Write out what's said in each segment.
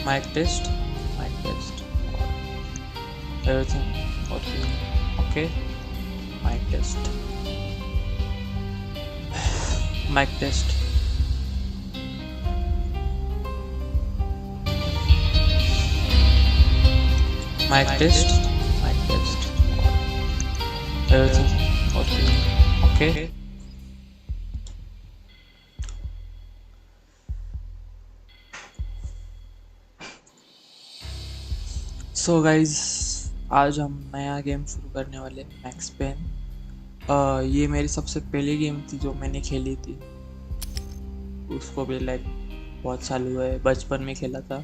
Mic test. Mic test. Everything okay. Mic test. Mic test. Mic test. Mic test. Everything okay. So guys आज हम नया game शुरू करने वाले हैं, मैक्स पेन। ये मेरी सबसे पहली गेम थी जो मैंने खेली थी। उसको भी लाइक बहुत साल हुए, बचपन में खेला था।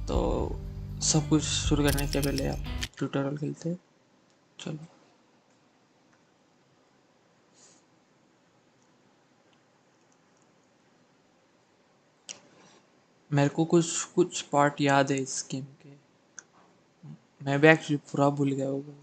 तो सब कुछ शुरू करने से पहले आप ट्यूटोरियल खेलते हैं। चलो मेरे को कुछ कुछ पार्ट याद है इस गेम के। मैं भी एक्चुअली पूरा भूल गया होगा।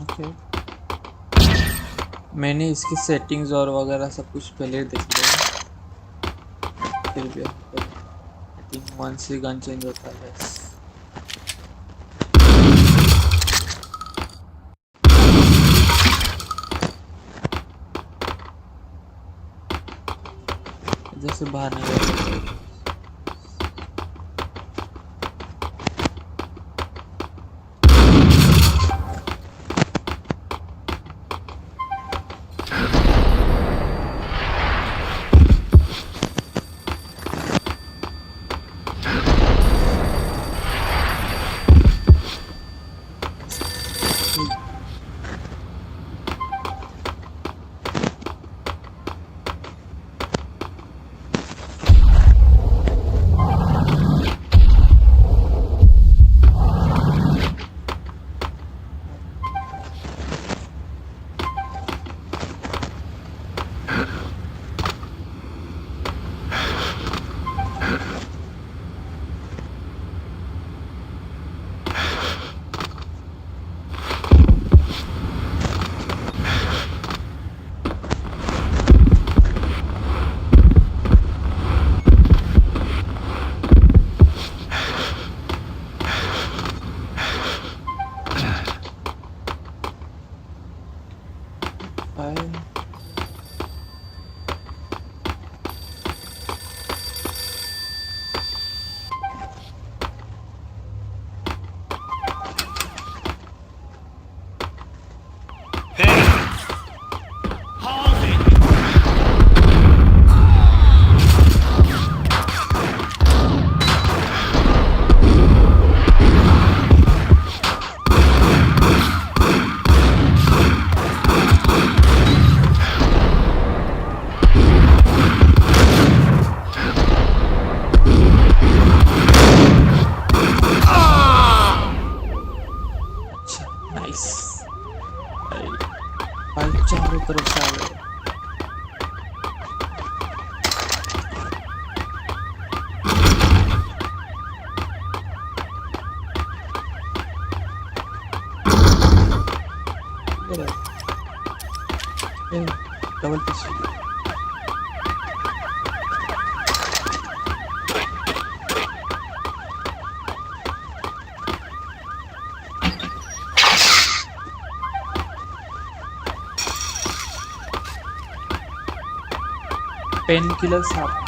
ओके मैंने इसकी सेटिंग्स और वगैरह सब कुछ पहले देख लिया। फिर भी आई थिंक वन से गन चेंज होता है बस। जैसे बाहर नहीं जा सकते। चारों तरफ से आ गए। डबल पिस्टल पेन किलर साफ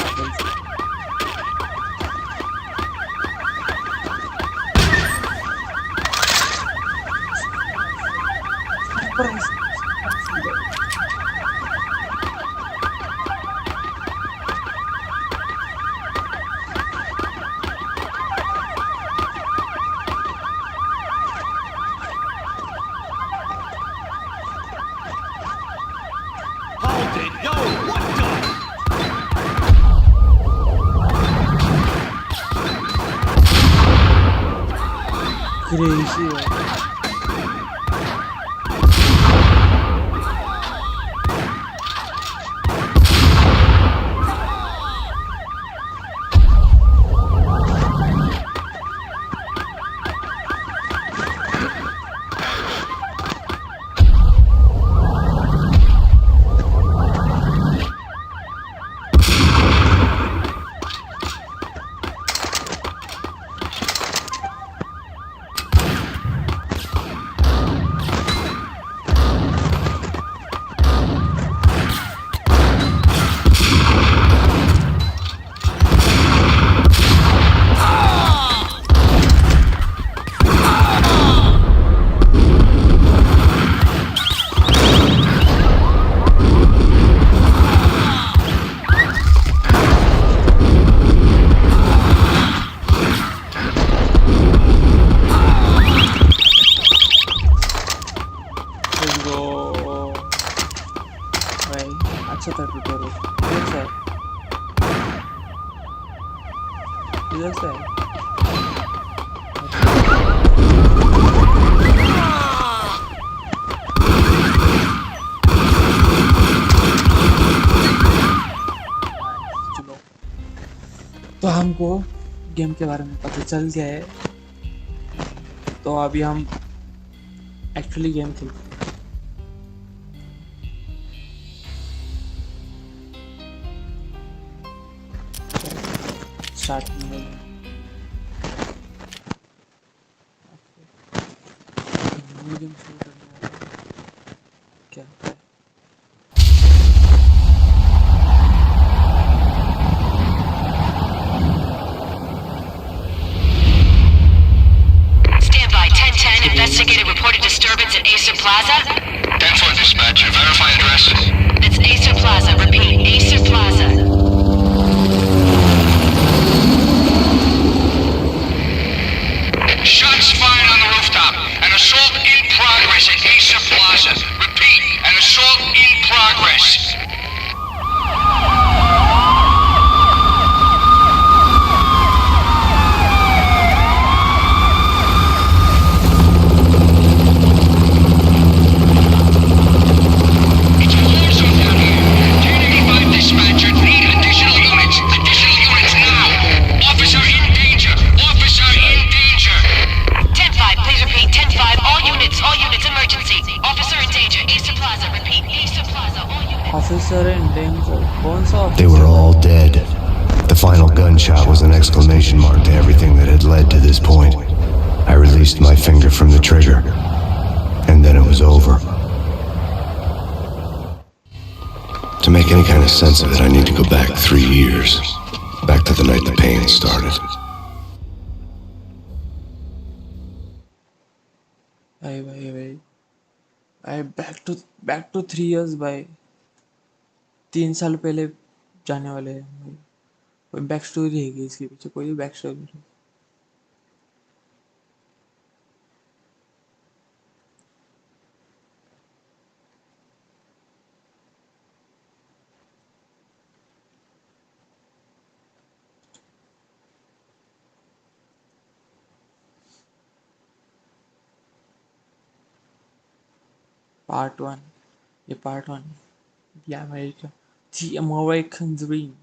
क्रेजी है। अच्छा था ट्यूटोरियल। इधर से चलो, तो हमको गेम के बारे में पता चल गया है, तो अभी हम एक्चुअली गेम खेलते हैं। स्टार्ट गेम शुरू करने वाला क्या होता है? Standby 1010, investigated reported disturbance at Acer Plaza. 10-4 dispatcher, verify address. It's Acer Plaza, repeat, Acer Plaza. Shots fired on the rooftop. An assault in progress at Acer Plaza. Repeat, an assault in progress. It's a war zone down here. 1085 dispatcher, need additional units. Additional units now. Officer in danger. Officer in danger. 10-5, please repeat, 10-5, all units, emergency. Officer in danger, Acer Plaza, repeat, Acer Plaza, all units. Officer in danger कौन सा They were all dead. The final gunshot was an exclamation mark to everything that had led to this point. I released my finger from the trigger, and then it was over. To make any kind of sense of it, I need to go back 3 years. Back to the night the pain started. भाई back to 3 years भाई, 3 साल पहले जाने वाले हैं भाई। कोई back story है इसके पीछे? कोई बैक स्टोरी नहीं। पार्ट 1, ये part 1, The American Dream।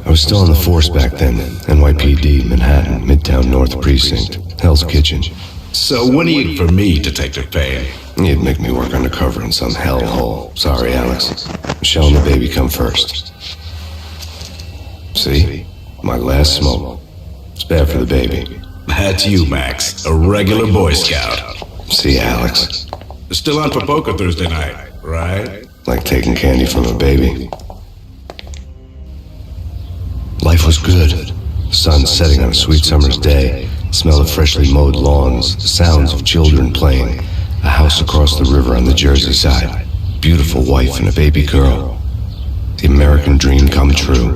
I was still on the force back then. NYPD, Manhattan, Midtown North Precinct, Hell's Kitchen. So when are you for me, Detective Payne? You'd make me work undercover in some hellhole. Sorry, Alex. Michelle and the baby come first. See? My last smoke. It's bad for the baby. That's you, Max. A regular Boy Scout. See, Alex? Still on for poker Thursday night, right? Like taking candy from a baby. Life was good. Sun setting on a sweet summer's day. Smell of freshly mowed lawns. The sounds of children playing. A house across the river on the Jersey side. Beautiful wife and a baby girl. The American dream come true.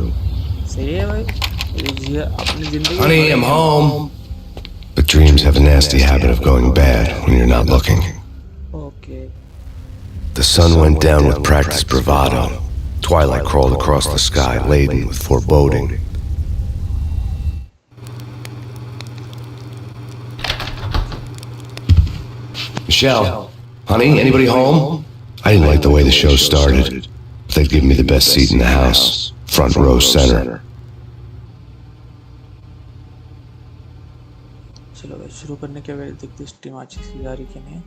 Honey, I'm home. But dreams have a nasty habit of going bad when you're not looking. Okay. The sun went down with practiced bravado. Twilight crawled across the sky, laden with foreboding. Michelle. Honey, anybody home? I didn't like the way the show started. They'd give me the best seat in the house. Front row center. चलो भाई शुरू करने के पहले देखते stream अच्छी सी जा रही कि नहीं।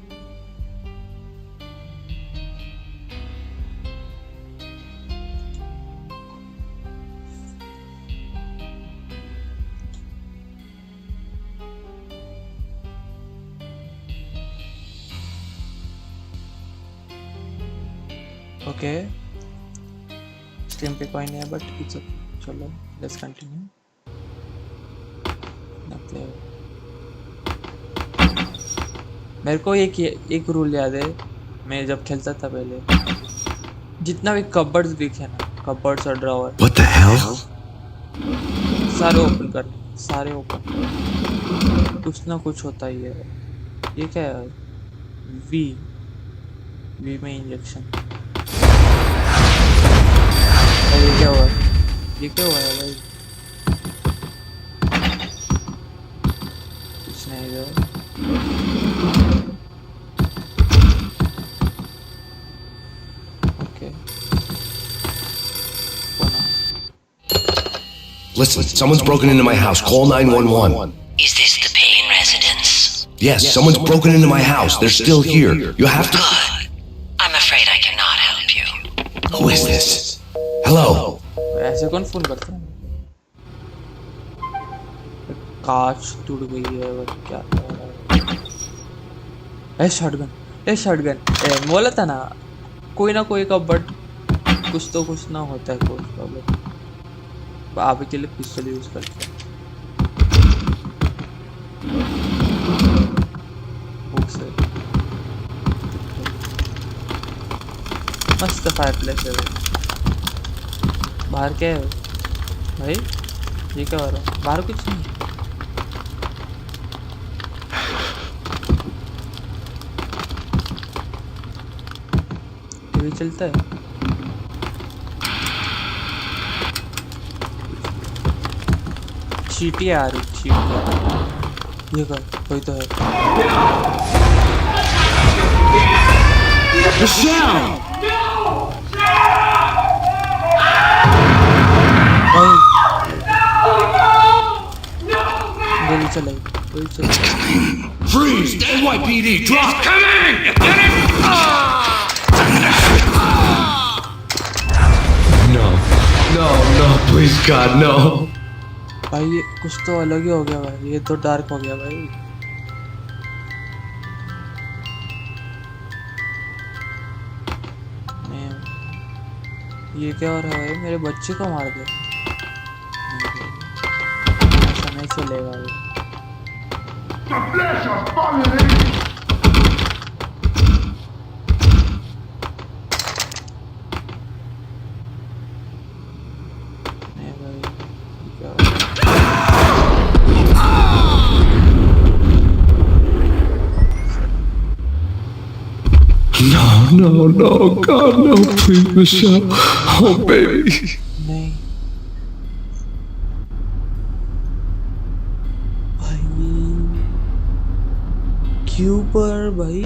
ओके स्ट्रीम पे कोई नहीं है बट इट्स ओके। चलो लेट्स कंटिन्यू। मेरे को एक रूल याद है, मैं जब खेलता था पहले, जितना भी कबर्ड्स दिखे ना, कबर्ड्स और ड्रॉवर, What the hell? सारे ओपन करने, सारे ओपन। कुछ ना कुछ होता ही है। ये क्या है? वी वी में इंजेक्शन। ये क्या हुआ? ये क्या हुआ है भाई? कुछ नहीं है। Okay Listen, someone's broken into my house. Call 911. Is this the Payne residence? Yes, someone's broken into my house. They're still here. You have to... Good. I'm afraid I cannot help you. Who is this? Hello? ऐसे कौन phone करता है? कांच टूट गई है और क्या है? शॉटगन बोला था ना, कोई ना कोई का बट कुछ ना होता है। कोई प्रॉब्लम आप के लिए पिस्टल यूज करते हैं। मस्त फायरप्लेस है बाहर। क्या है भाई? ये क्या हो रहा है बाहर? कुछ नहीं। टीवी चलता है। चीटी आ रही, चीटी। ये कर, कोई तो है। गोली चलाई, गोली चलाई। Freeze! NYPD, drop! Coming! No, please God, no. भाई ये कुछ तो अलग ही हो गया भाई, ये तो डार्क हो गया भाई। ये क्या हो रहा है भाई? मेरे बच्चे को मार दे। ऐसा नहीं चलेगा भाई। नहीं भाई, क्या हो रहा है? No, God, no, please, Michelle. Oh, baby. नहीं भाई, क्यों पर भाई?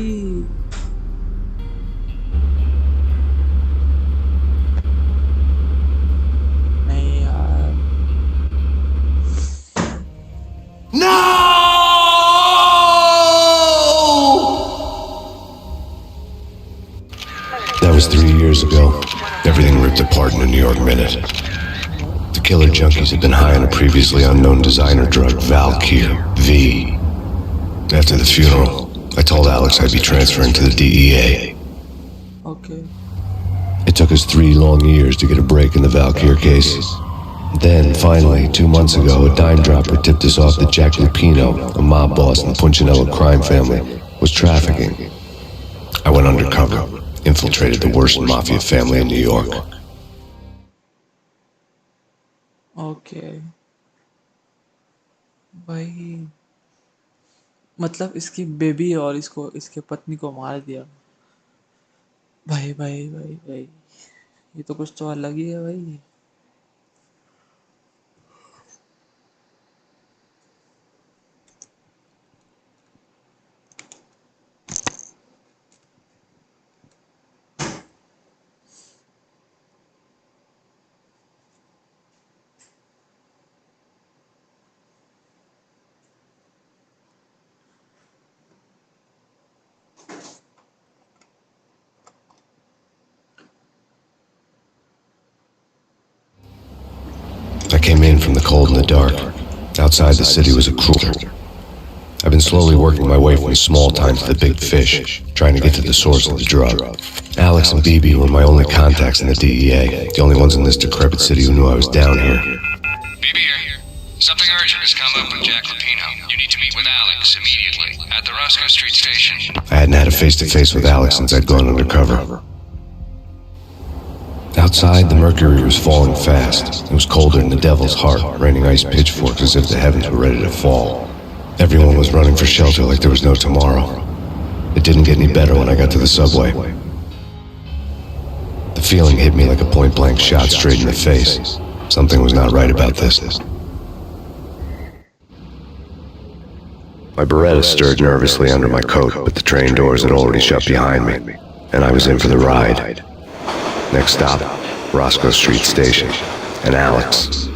नहीं यार, That was 3 years ago. Everything ripped apart in a New York minute. The killer junkies had been high on a previously unknown designer drug, Valkyr, V. After the funeral, I told Alex I'd be transferring to the DEA. Okay It took us 3 long years to get a break in the Valkyr case. Then, finally, 2 months ago, a dime dropper tipped us off that Jack Lupino, a mob boss in the Punchinello crime family, was trafficking. I went undercover, infiltrated the worst mafia family in New York. Okay भाई, मतलब इसकी baby और इसके पत्नी को मार दिया। भाई भाई भाई भाई, ये तो कुछ तो अलग ही है भाई। came in from the cold and the dark. Outside the city was a cruel. I've been slowly working my way from the small time to the big fish, trying to get to the source of the drug. Alex and BB were my only contacts in the DEA, the only ones in this decrepit city who knew I was down here. BB here. Something urgent has come up with Jack Lupino. You need to meet with Alex immediately at the Roscoe Street station. I hadn't had a face-to-face with Alex since I'd gone undercover. Outside, the mercury was falling fast. It was colder than the devil's heart, raining ice pitchforks as if the heavens were ready to fall. Everyone was running for shelter like there was no tomorrow. It didn't get any better when I got to the subway. The feeling hit me like a point-blank shot straight in the face. Something was not right about this. My Beretta stirred nervously under my coat, but the train doors had already shut behind me, and I was in for the ride. Next stop, Roscoe Street Station, and Alex.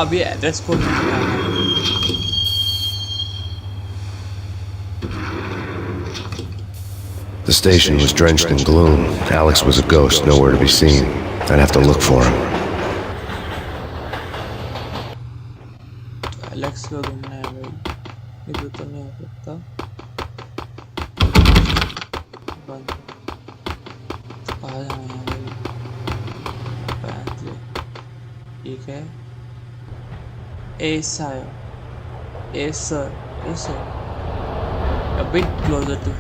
अभी address को The station was drenched in gloom. Alex was a ghost, nowhere to be seen. I'd have to look for him. Alex को ढूंढना है भाई, इधर तो नहीं हो सकता। बंद कहाँ जाना है भाई? ठीक है, ऐसा है, ऐसा ऐसा a bit closer to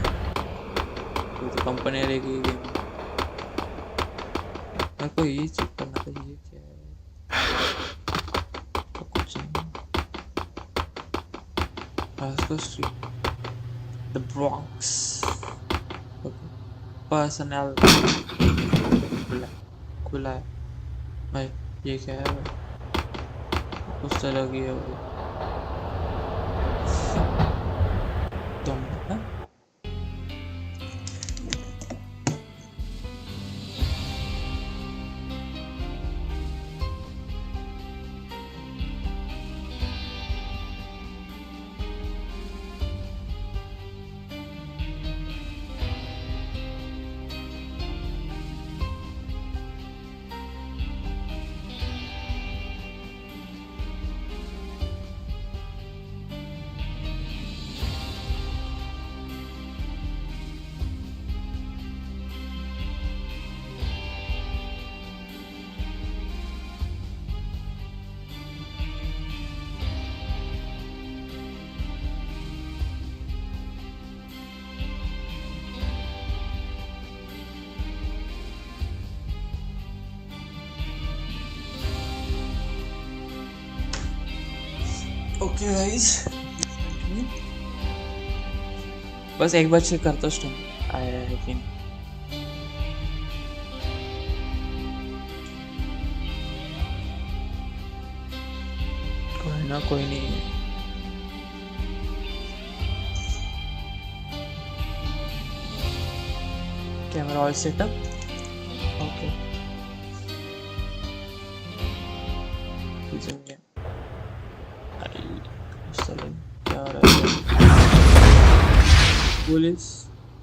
तो कंपनी रहेगी गेम। मेरे को ये चेक करना था, ये क्या है? तो कुछ नहीं। Roscoe Street, the Bronx. Okay. Personnel खुला है भाई। ये क्या है भाई? कुछ तो लगी है भाई। तुम हाँ? ओके गाइस, बस एक बार चेक करता हूँ आया है कि नहीं। कोई ना, कोई नहीं। Camera all setup, okay.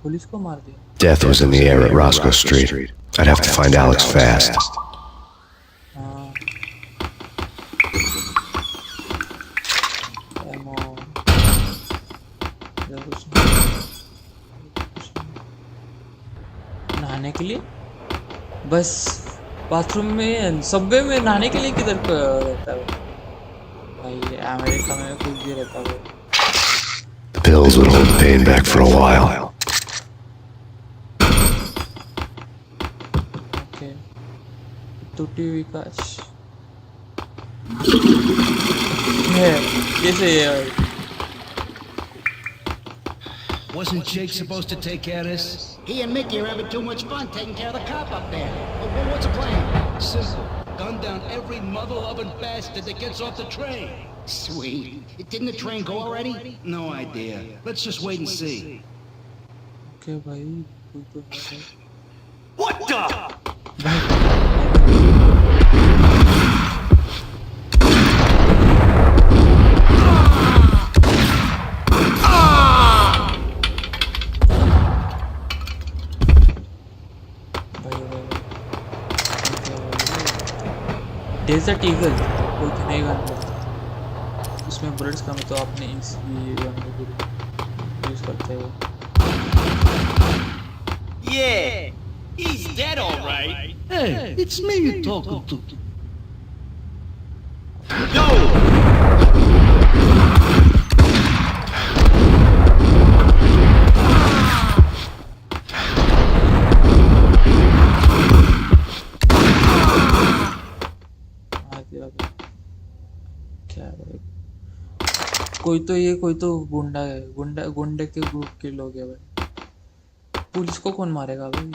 Police को मार दिया। Death was in the air at Roscoe Street. I'd have to find Alex fast. नहाने के लिए बस बाथरूम में, सबवे में नहाने के लिए किधर रहता है भाई? अमेरिका में कुछ भी रहता है। The pills would hold the pain back for a while. Okay. टूटी हुई काश है, कैसे है? Wasn't Jake supposed to take care of this? He and Mickey are having too much fun taking care of the cop up there. What's the plan? Simple. Gun down every mother-loving bastard that gets off the train. Sweet. Didn't the train go already? No idea. Let's just wait and see. Okay, भाई कोई तो है। What the? Desert eagle कोई तो नई gun है, उसमें bullets कम है तो आपने इसी गन को यूज करते हो। Yeah, he's dead, all right. Hey, it's me you're talking to. क्या है भाई, कोई तो गुंडा है, गुंडे के ग्रुप के लोग हैं भाई, पुलिस को कौन मारेगा भाई।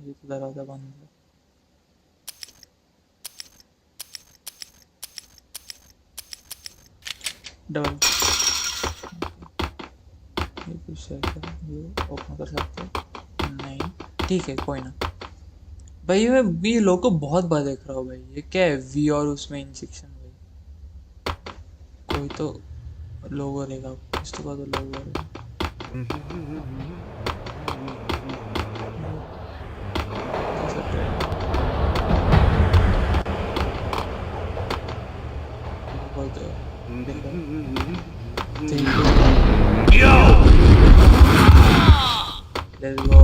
ये तो दरवाजा बंद है। डबल ये कुछ है क्या, ये ओपन कर सकते हैं नहीं, ठीक है कोई ना भाई। मैं ये लोग को बहुत बार देख रहा हूँ भाई, ये क्या है वी और उसमें इंजेक्शन भाई, कोई तो लोगो रहेगा, इसके बाद लोगो रहेगा। लेट्स गो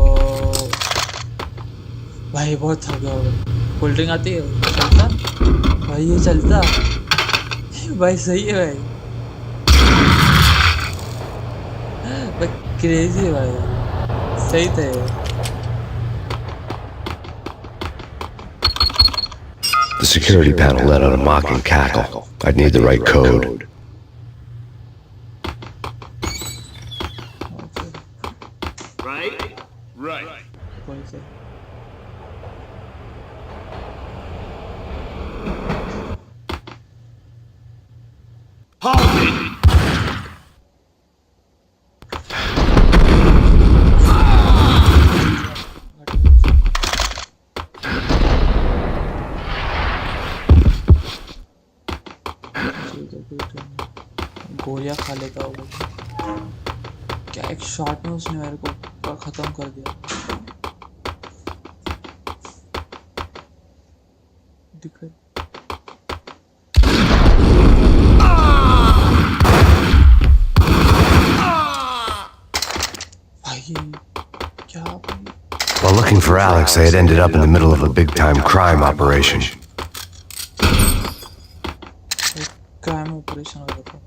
भाई, बहुत थक गया भाई। कोल्ड ड्रिंक आती है चलता भाई, ये चलता भाई, सही है भाई, भाई क्रेजी है भाई, सही था ये। The security panel let out a mocking cackle. I'd need the right code. Right. कौन से Hold it! गोलियां खा लेता होगा क्या, एक शॉट में उसने मेरे को खत्म कर दिया। दिख रहा भाई क्या भाई, While looking for Alex, they had ended up in the middle of a big-time crime operation. Crime operation हो रहा था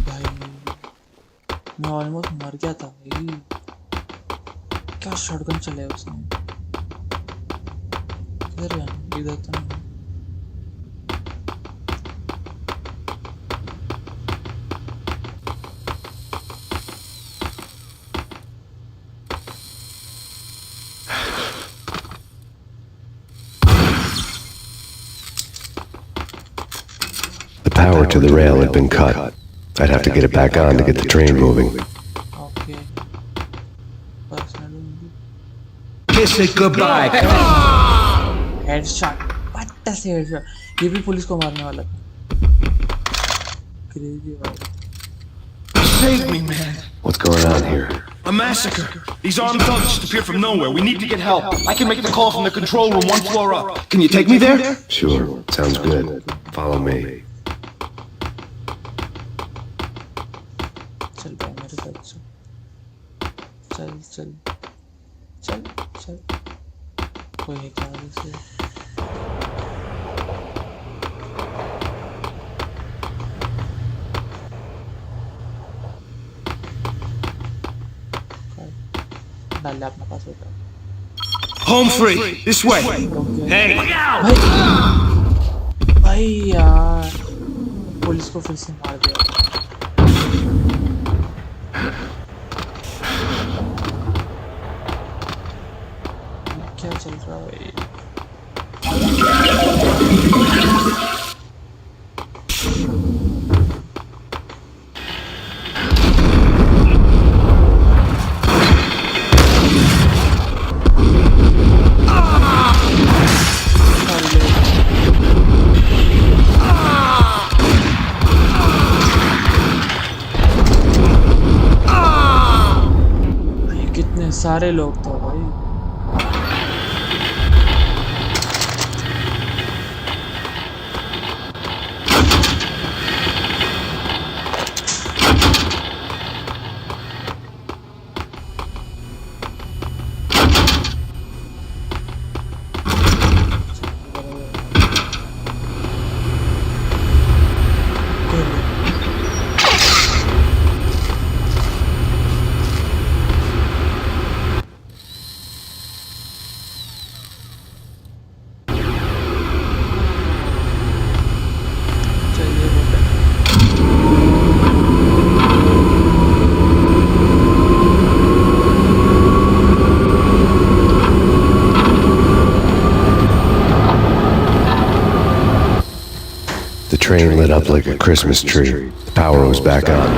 भाई, मैं ऑलमोस्ट मर गया था भाई, क्या शॉटगन चलाया उसने, किधर है, इधर तो नहीं। The power to the rail had been cut. I'd have to get it back on to get the train moving. Okay personal Kiss it goodbye. Headshot, पट्टा से हेडशॉट, ये भी पुलिस को मारने वाला था, क्रेजी भाई। Save me, man. What's going on here? A massacre. These armed thugs just appeared from nowhere. We need to get help. I can make the call from the control room one floor up. Can you take me there? Sure, sounds good. Follow me. चल भाई मेरे साथ चल चल चल चल चल, कोई है क्या वैसे, डाल ले अपना पास होता। Home free. This way. Hey. भाई यार पुलिस को फिर से मार दिया। क्या चल रहा है भाई? सारे लोग थे भाई। चलिए बेटा। The train lit up like a Christmas tree. The power was back on.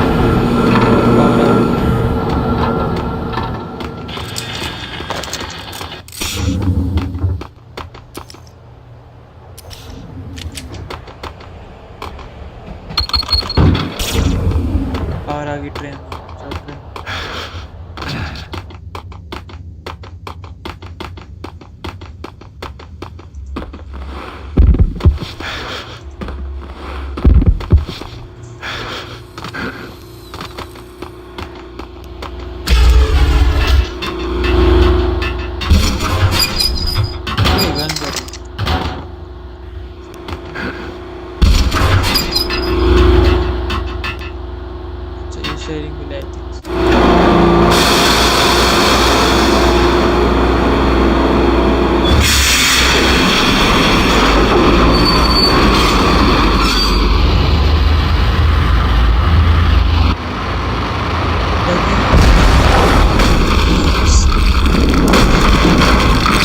और आगे ट्रेन चल ट्रेन। ये गन कर। चाहिए शेयरिंग मिला I think.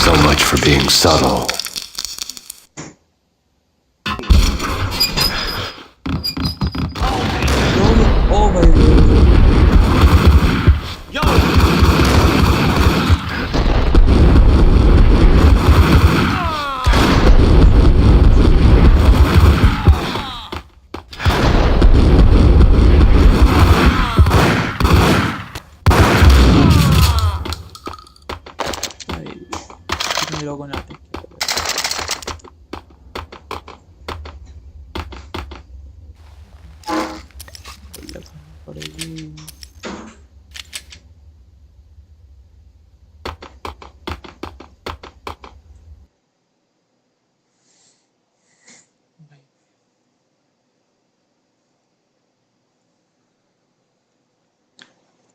So much for being subtle. ओ भाई भाई कितने लोगों ने अटैक किया भाई। बल्ले खानी पड़ेगी।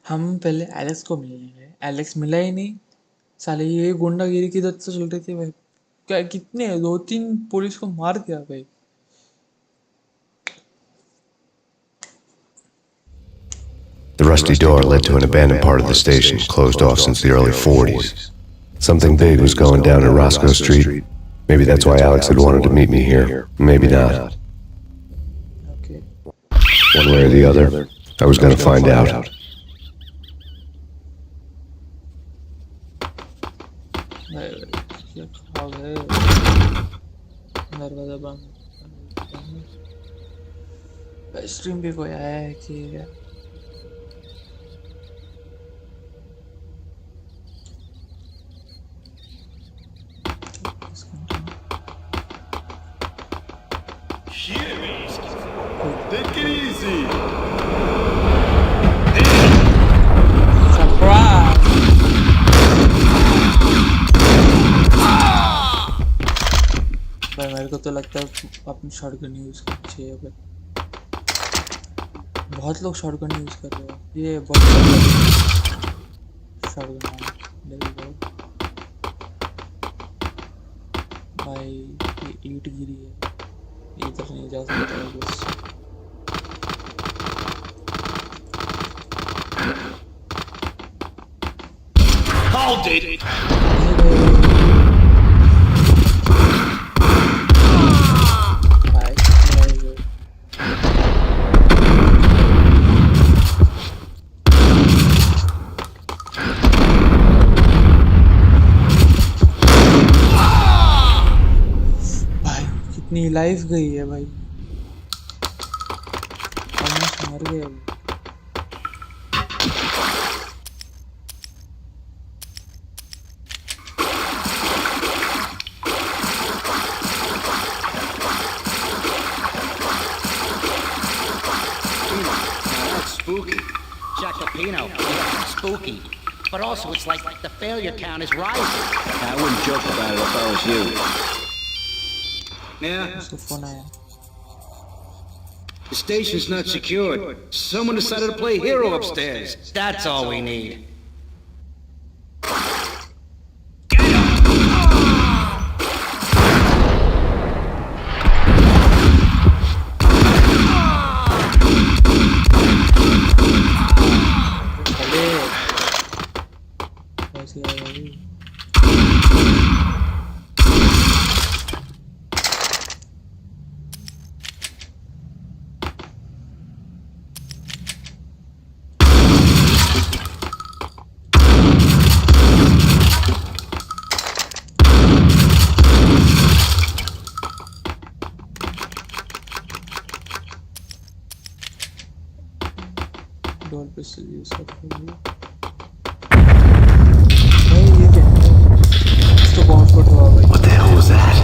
हम पहले एलेक्स को मिलने गए, एलेक्स मिला ही नहीं। साले ये गुंडागिरी की इधर से चल रही थी भाई। क्या कितने 2-3 पुलिस को मार दिया भाई। The rusty door led to an abandoned part of the station, closed off since the early 40s. Something big was going down in Roscoe Street. Maybe that's why Alex had wanted to meet me here. Maybe not. Okay One way or the other, I was going to find out. भाई क्या खा गए। दरवाजा बंद। भाई stream पे कोई आया है कि क्या? Take it easy. सरप्राइज। भाई मेरे को तो लगता है अपनी शॉटगन यूज करनी चाहिए भाई। बहुत लोग शॉटगन यूज कर रहे हैं। ये बहुत शॉटगन भाई ये ईंट गिरी है। इधर नहीं जा सकता है बस। Hold it. भाई कितनी लाइफ गई है भाई। ऑलमोस्ट मर गए अभी। Spooky. Jacopino. Yeah, spooky. But also, it's like the failure count is rising. I wouldn't joke about it if I was you. Yeah, उसको फोन आया. the station's not secured. Someone decided to play hero upstairs. That's all we need. कैसे आया भाई? Door पे से use करते हैं भाई. ये क्या है? इसको बॉम्ब स्पॉट हुआ भाई. What the hell was that?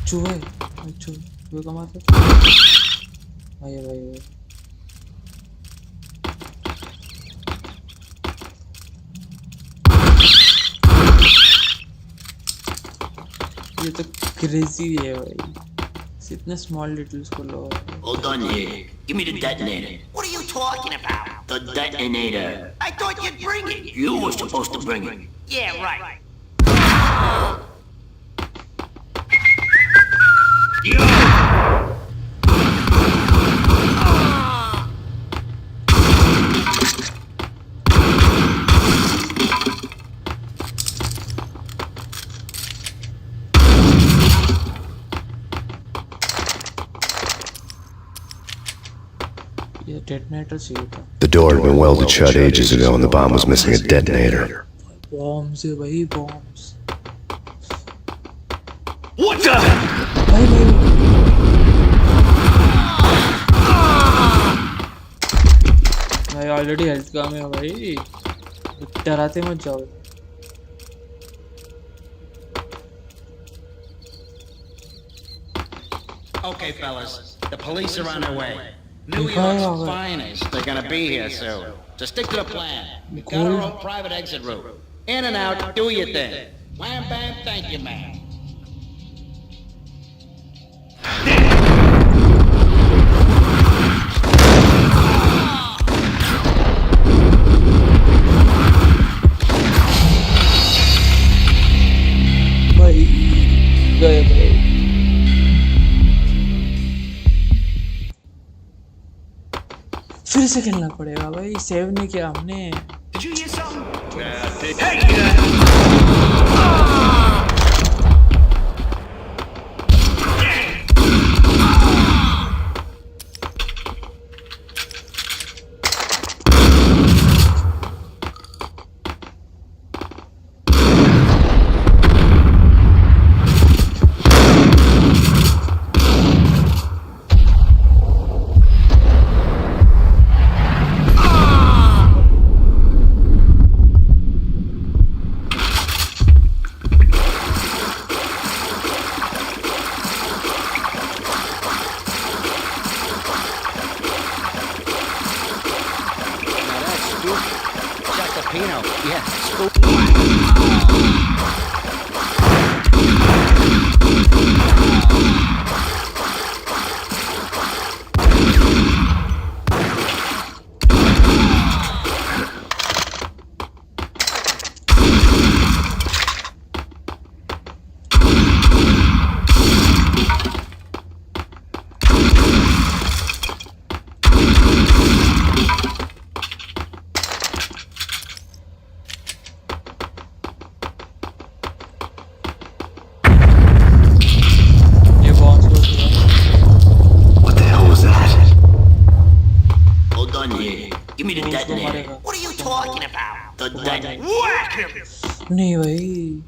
चूहे चूहे का मारते भाई. ये तो क्रेजी है भाई. इतने स्मॉल डिटेल्स को लो. All done here. Give me the detonator. What are you talking about? The detonator. I thought you'd bring it. You were supposed to bring it. Yeah, right. ये डेटोनेटर चाहिए था. The door had been welded shut ages ago and the bomb was missing a detonator. Bombs है भाई, bombs. What the? भाई भाई already health कम है भाई. डराते मत जाओ. Okay, fellas. The police are on their way. New York's finest. They're gonna be here soon. So stick to the plan. We've got our own private exit route. In and out, do your thing. Wham bam, thank you, man. भाई गए भाई. फिर से खेलना पड़ेगा भाई. Save नहीं किया हमने. Did you hear something? Hey! Jacopino. Yeah, spooky. ये बॉम्ब्स को छुआ. What the hell was that? All done here. Give me the उसको detonator. मारेगा. What are you talking about? The detonator. Whack him! नहीं भाई.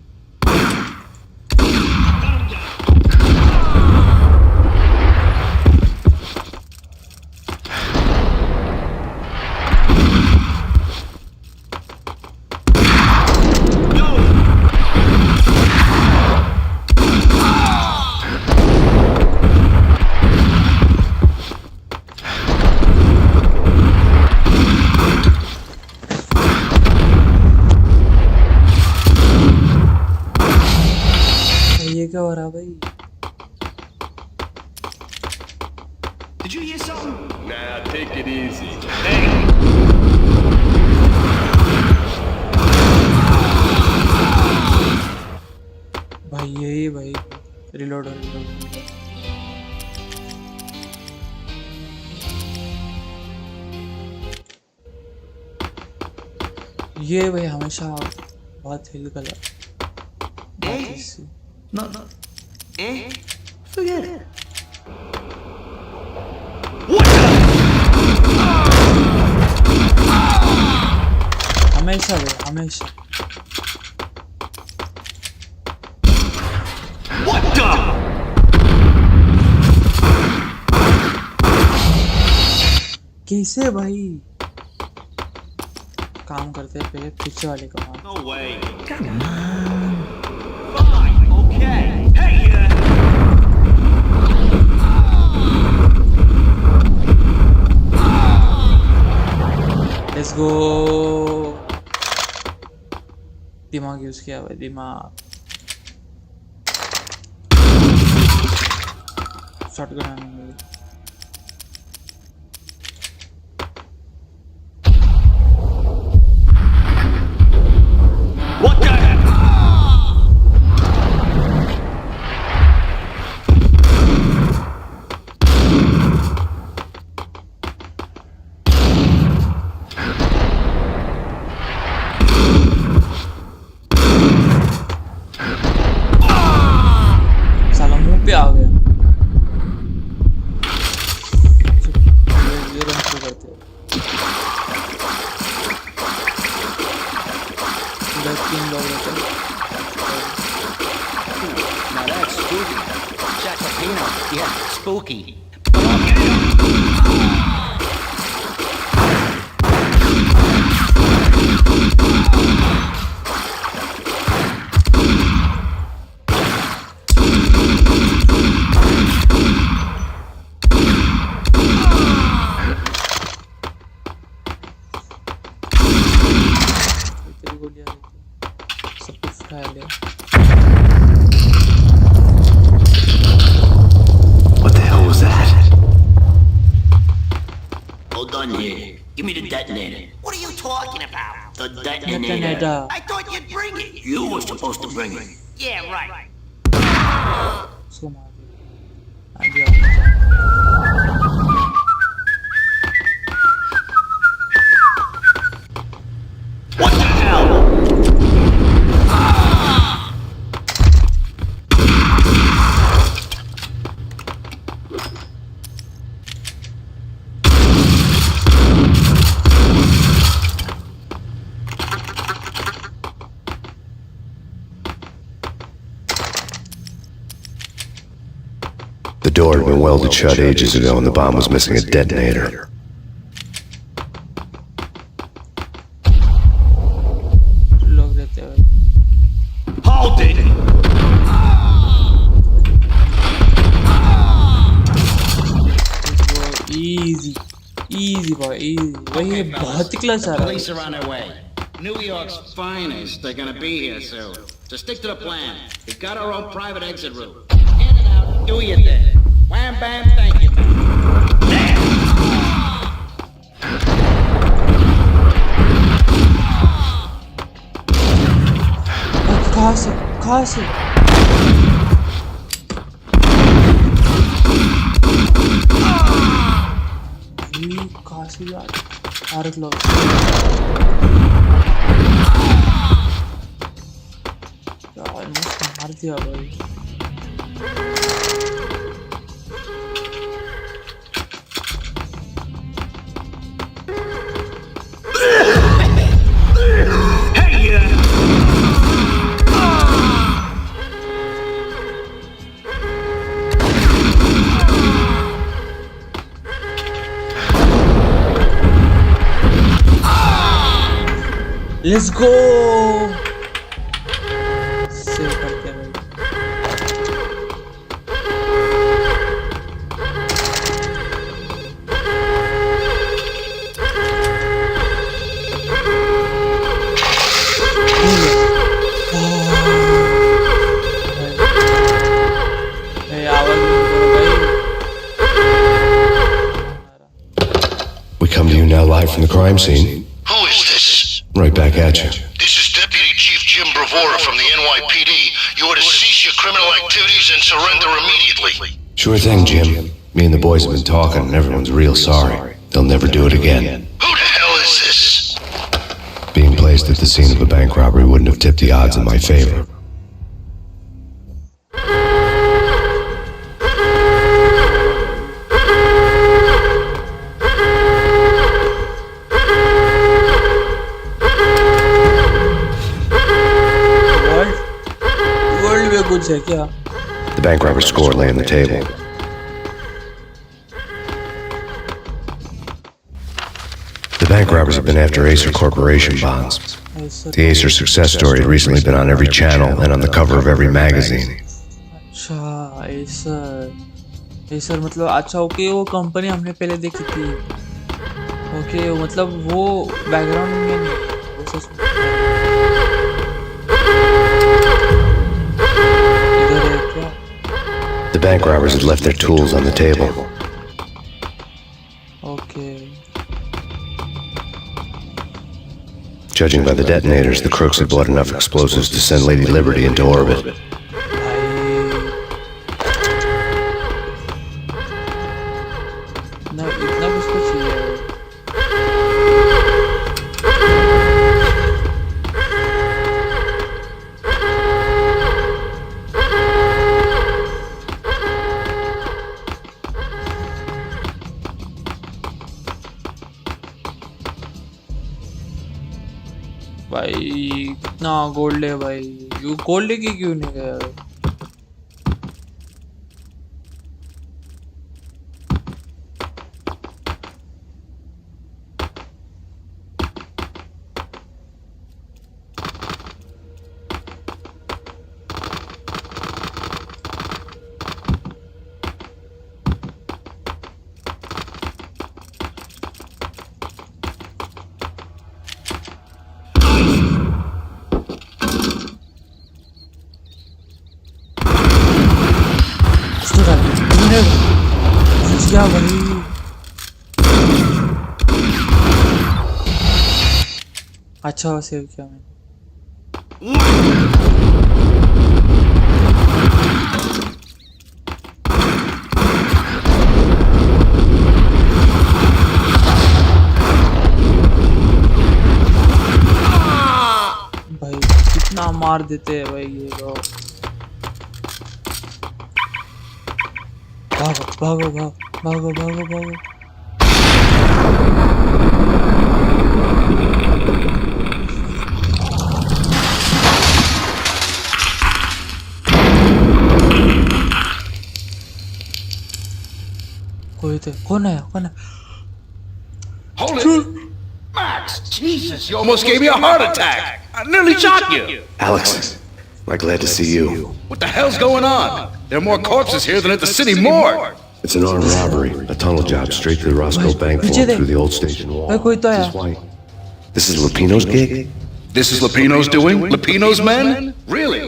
take it easy. Hey! भाई यही भाई रिलोड ये भाई हमेशा बहुत हिल कलर No. Forget it. हमेशा भाई हमेशा What the? कैसे भाई काम करते हैं पहले पीछे वाले का काम No way. Come on. Fine, okay. Hey, let's go दिमाग यूज किया भाई दिमाग शॉटगन आने में what the heck? साला मुंह पे आ गया ये रन शुरू करते हैं इधर 3 लोग रहते हैं Now that's spooky. Jacopino, yeah, spooky. तेरी गोलियां सब कुछ खा लिया What the hell was that? Hold on here. Give me the detonator. What are you talking about? The detonator. Canada I thought you'd bring it. You were supposed to bring it. Yeah, right. उसको मार दिया आ गया What the hell? The door had been welded shut ages ago and the bomb was missing a detonator. लोग रहते हैं Hold it! Easy easy भाई easy भाई ये fellas, बहुत ही क्लच आ the रहा police है are on their way. New York's finest, they're gonna be here soon. So stick to the plan. We've got our own private exit route. In and out, do your thing. Wham bam, thank you. कहाँ से कहाँ से यार आरक लोग यार मुझे मार दिया भाई Hey, लेट्स गो सेव करते हैं भाई भाई आवाज नहीं करो भाई We come to you now live from the crime scene. Who is this? Right back at you. This is Deputy Chief Jim Bravura from the NYPD. You are to cease your criminal activities and surrender immediately. Sure thing, Jim. Me and the boys have been talking, and everyone's real sorry. They'll never do it again. Who the hell is this? Being placed at the scene of a bank robbery wouldn't have tipped the odds in my favor. World में कुछ है क्या? The bank robber's score lay on the table. The bank robbers have been after Acer Corporation bonds. The Acer success story had recently been on every channel and on the cover of every magazine. अच्छा Acer मतलब अच्छा okay वो company हमने पहले देखी थी okay मतलब वो बैकग्राउंड में नहीं वो सच में इधर है क्या The bank robbers had left their tools on the table. Okay Judging by the detonators, the crooks had bought enough explosives to send Lady Liberty into orbit. ना इतना किसको चाहिए भाई कितना गोल्ड है भाई यू गोल्ड लेके क्यों नहीं गया क्या भाई अच्छा सेव किया मैंने भाई कितना मार देते हैं भाई ये लोग भागो भागो भागो भागो भागो भागो कोई थे कौन है Hold it! Max! Jesus, you almost gave me a heart attack! I nearly shot you! Alex, I'm glad to see you. What the hell's going on? There are more corpses here than at the city morgue! It's an armed robbery, a tunnel job straight to the Roscoe Bank vault through the old station wall. This is Lupino's gig? This is Lupino's doing? Lupino's men? Really?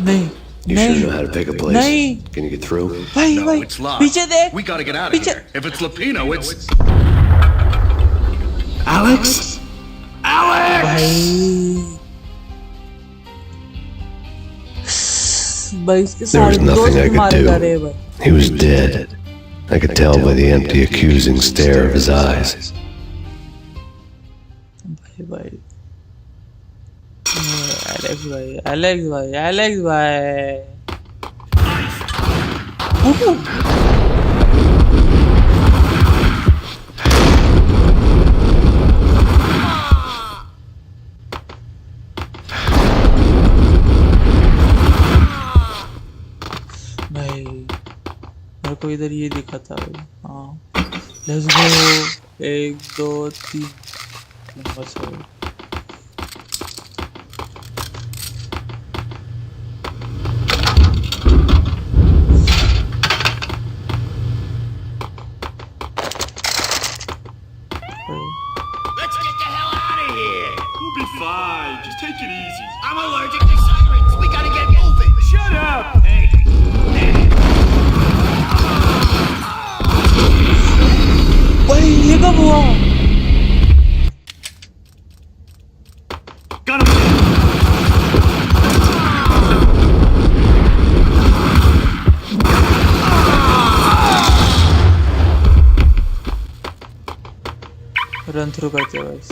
नहीं You should know how to pick a place. नहीं Can you get through? भाई No, भाई it's locked. पीछे देख We gotta get out of here. If it's Lupino, it's... Alex? भाई इसके There was सारे nothing I दोस्त could मारे जा रहे हैं do. भाई He was dead. I could tell by the empty, accusing stare of his eyes. भाई एलेक्स भाई भाई मेरे को इधर ये दिखा था भाई हाँ लेट्स गो 1 2 3 बस हो गया Let's get the hell out of here! We'll be fine. Just take it easy. I'm allergic to sirens! We gotta get moving! Shut up! Hey! भाई ये कब हुआ रन थ्रू करते हैं guys.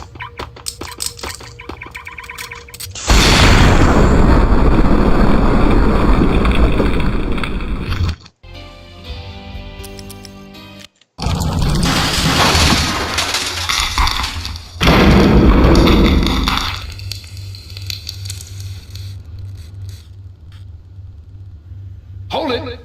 Hold it!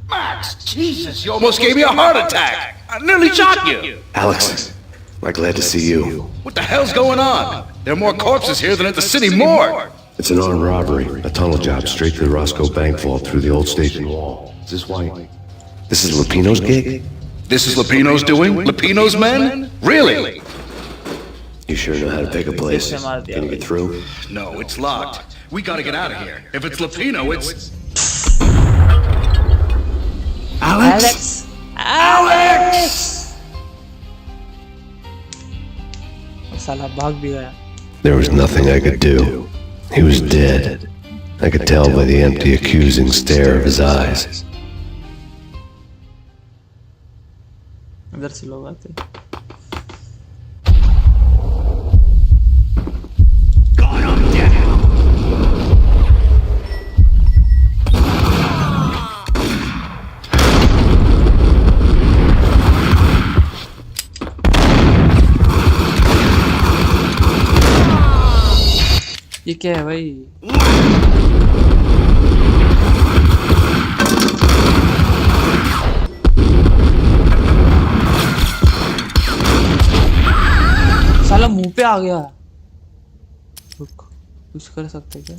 Max, Jesus, you almost gave me a heart attack! I nearly shot you! Alex, we're glad to see you. What the hell's going on? There are more corpses here than at the city morgue! It's an armed robbery, a tunnel job straight to the Roscoe Bank vault through the old station wall. Is this why? This is Lupino's gig? This is Lupino's doing? Lupino's men? Really? You sure know how to pick a place? Can you get through? No, it's locked. We gotta get out of here. If it's Lupino, it's... Alex! Alex! साला भाग भी गया। There was nothing I could do. He was dead. I could tell by the empty, accusing stare of his eyes. इधर से लोग आते। ये क्या है भाई? साला मुंह पे आ गया। रुक, कुछ कर सकते क्या?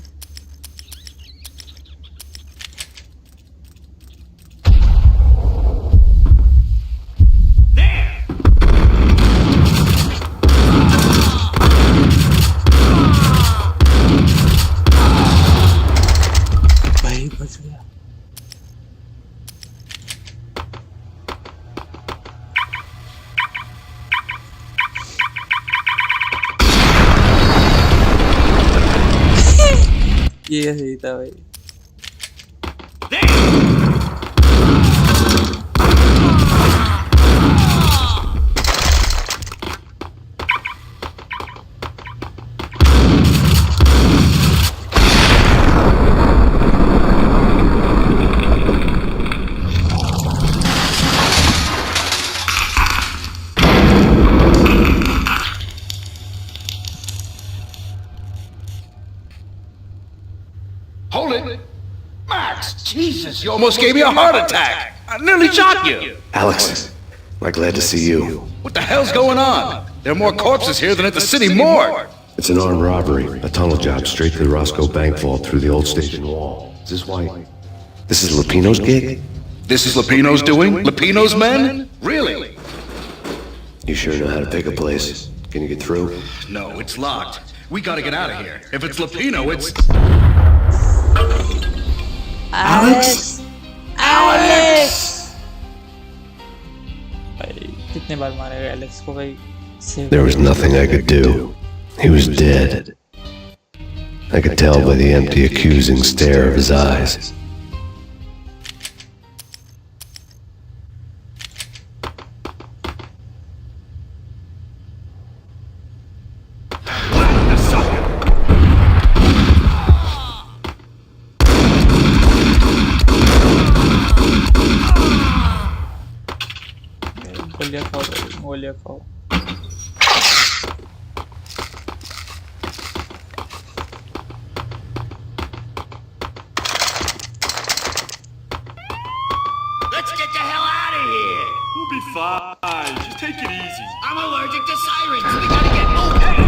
ये सही था भाई। Hold it! Max, Jesus, you almost gave me a heart attack! I nearly shot you! Alex, we're glad to see you. What the hell's going on? There are more corpses here than at the city morgue! It's an armed robbery, a tunnel job straight to the Roscoe Bank vault through the old station wall. Is this why? This is Lupino's gig? This is Lupino's doing? Lupino's men? Really? You sure know how to pick a place. Can you get through? No, it's locked. We gotta get out of here. If it's Lupino, it's... Alex! Alex! भाई कितने बार मारेगा Alex को भाई? There was nothing I could do. He was dead. I could tell by the empty, accusing stare of his eyes. गोलियां खाओ। Let's get the hell out of here! We'll be fine. Just take it easy. I'm allergic to sirens. We gotta get moving!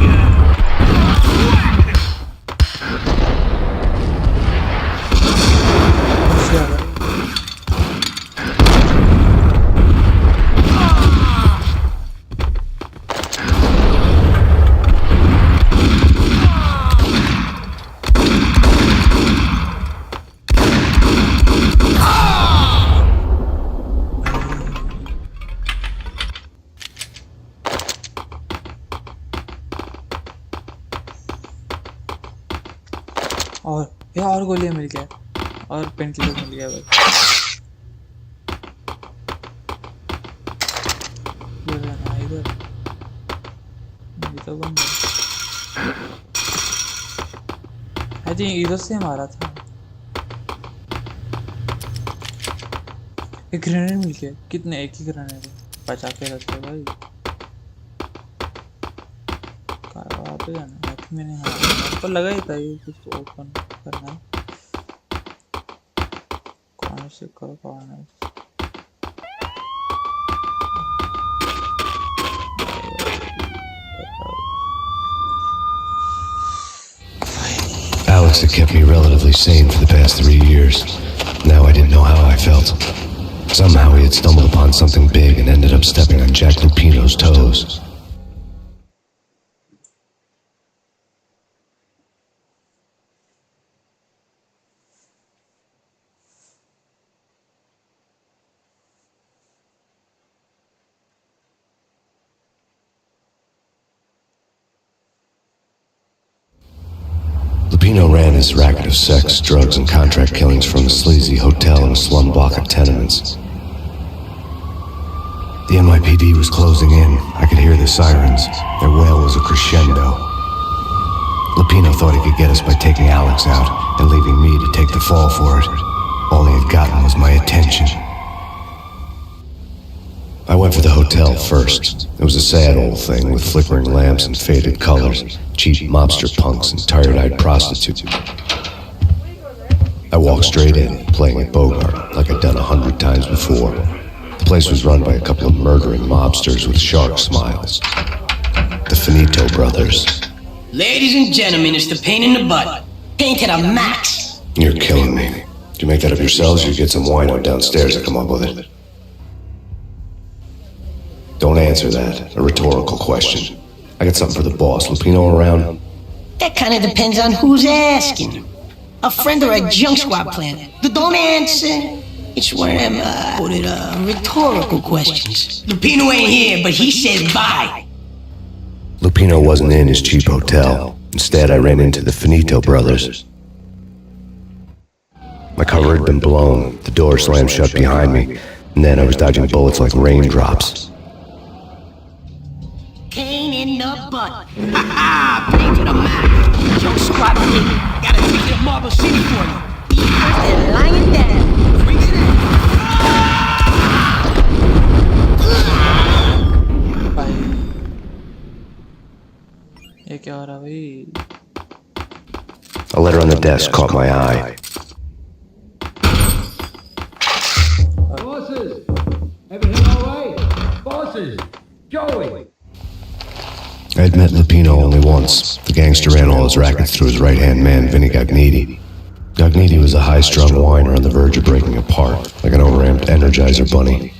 और गोलियां मिल गया और pain killer मिल गया भाई। इधर तो बंद है। आई थिंक इधर से मारा था। एक ग्रेनेड मिल गया। कितने? एक ही ग्रेनेड है, बचा के रखो भाई। वहाँ पे जाना है। मैंने हाँ तो लगा ही था ये कुछ तो ओपन करना है। कौन से करो कौन है? Alex had kept me relatively sane for the past 3 years. Now I didn't know how I felt. Somehow he had stumbled upon something big and ended up stepping on Jack Lupino's toes. Lupino ran his racket of sex, drugs, and contract killings from a sleazy hotel in a slum block of tenements. The NYPD was closing in. I could hear the sirens. Their wail was a crescendo. Lupino thought he could get us by taking Alex out and leaving me to take the fall for it. All he had gotten was my attention. I went for the hotel first. It was a sad old thing with flickering lamps and faded colors, cheap mobster punks and tired-eyed prostitutes. I walked straight in, playing at Bogart, like I'd done 100 times before. The place was run by a couple of murdering mobsters with shark smiles. The Finito brothers. Ladies and gentlemen, it's the pain in the butt. Pain to the max. You're killing me. Did you make that up yourselves, or you get some wino downstairs to come up with it? Don't answer that. A rhetorical question. I got something for the boss. Lupino around? That kind of depends on who's asking. A friend or a junk squad plan. Don't answer. It's one of them, rhetorical questions. Lupino ain't here, but he says bye. Lupino wasn't in his cheap hotel. Instead, I ran into the Finito brothers. My cover had been blown, the door slammed shut behind me, and then I was dodging bullets like raindrops. Pain in the butt. Ha ha! Pain to the max. Junk squad plan. Gotta take you to Marble City for you. Be first and lying down. Bring it in. ये क्या हो रहा है भाई? A letter on the desk caught my eye. Bosses! Everything all right? Bosses! Joey! I had met Lupino only once. The gangster ran all his rackets through his right-hand man, Vinny Gagniti. Gagniti was a high-strung whiner on the verge of breaking apart, like an overamped Energizer bunny.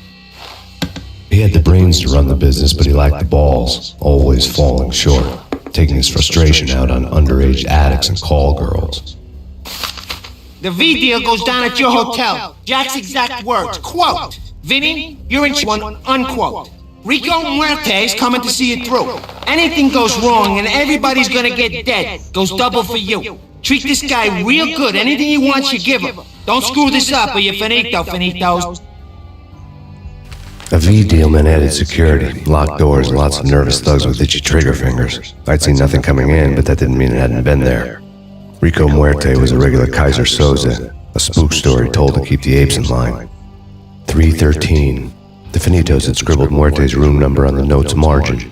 He had the brains to run the business, but he lacked the balls, always falling short, taking his frustration out on underage addicts and call girls. The V deal goes down at your hotel. Jack's exact words, quote, Vinny, you're in one, unquote. Rico Muerte's coming to see you through. Anything goes wrong and everybody's gonna get dead. Goes double for you. Treat this guy real good. Anything he wants, you give him. Don't screw this up or you're finito, finitos. A V deal meant added security, locked doors, and lots of nervous thugs with itchy trigger fingers. I'd seen nothing coming in, but that didn't mean it hadn't been there. Rico Muerte was a regular Kaiser Soze, a spook story told to keep the apes in line. 313. The Finitos had scribbled Muerte's room number on the note's margin.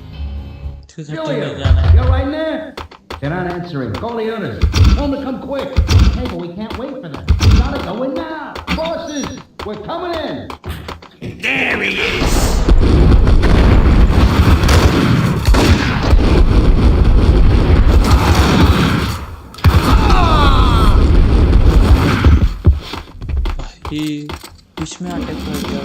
Julia, you're right in there? They're not answering. Call the others. Tell them to come quick. Hey, but we can't wait for them. We gotta go in now. Bosses, we're coming in. There he is. ये बीच में attack कर दिया।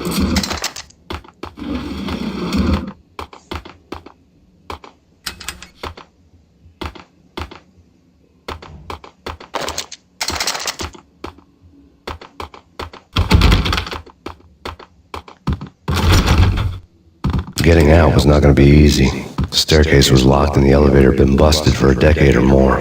Getting out was not going to be easy. The staircase was locked and the elevator had been busted for a decade or more.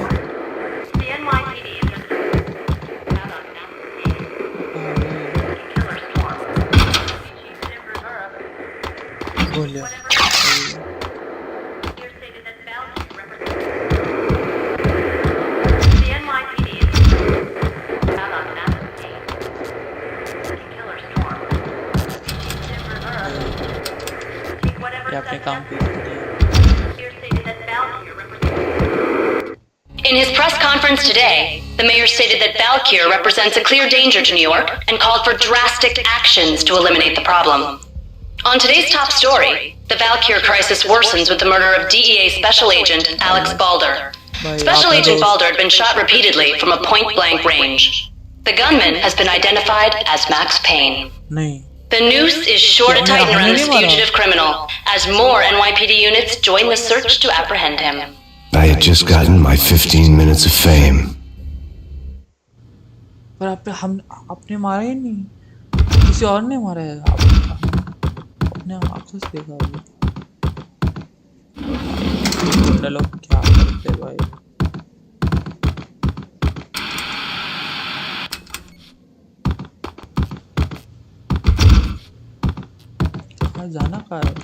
In his press conference today, the mayor stated that Valkyr represents a clear danger to New York and called for drastic actions to eliminate the problem. On today's top story, the Valkyr crisis worsens with the murder of DEA Special Agent Alex Balder. Special Agent Balder had been shot repeatedly from a point-blank range. The gunman has been identified as Max Payne. The noose is sure to tighten around this fugitive criminal as more NYPD units join the search to apprehend him. I had just gotten my 15 minutes of fame. पर आपने मारा ही नहीं, किसी और ने मारा है, अपने आंखों से देखा होगा। लोग क्या करते भाई? कहाँ जाना कहाँ है?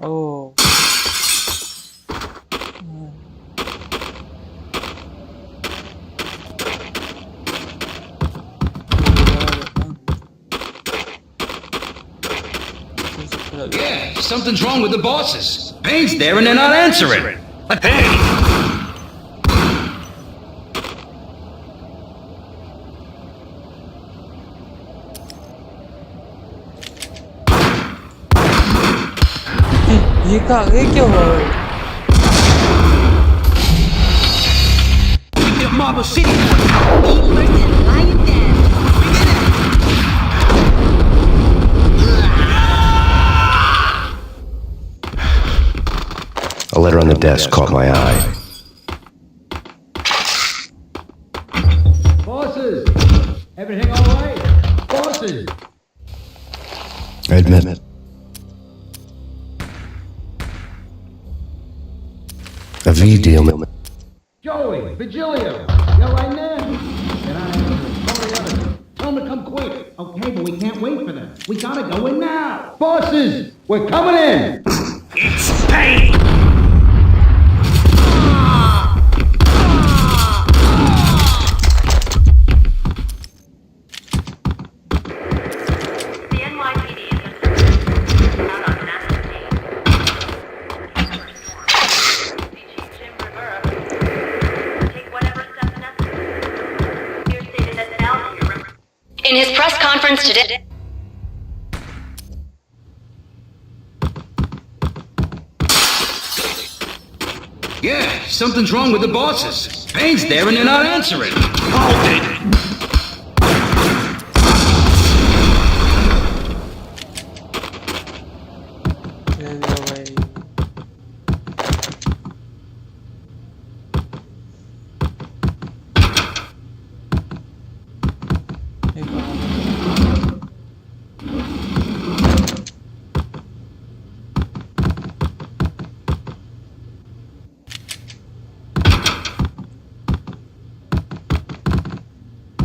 Oh. Yeah, something's wrong with the bosses. Payne's there and they're not answering. Hey! ये क्या हुआ? Marble City. A letter on the desk caught my eye. Bosses! Everything all right? Bosses! I admit it. A V deal. Joey! Vigilio! You're right there? Get out of here. Call the others. Tell them to come quick. Okay, but we can't wait for them. We gotta go in now. Bosses! We're coming in! It's Payne! The NYPD is out on massive Chief Jim Rivera take whatever steps necessary. Here stated that Valkyr. In his press conference today. Yeah, something's wrong with the bosses. Payne's there and they're not answering. Hold it!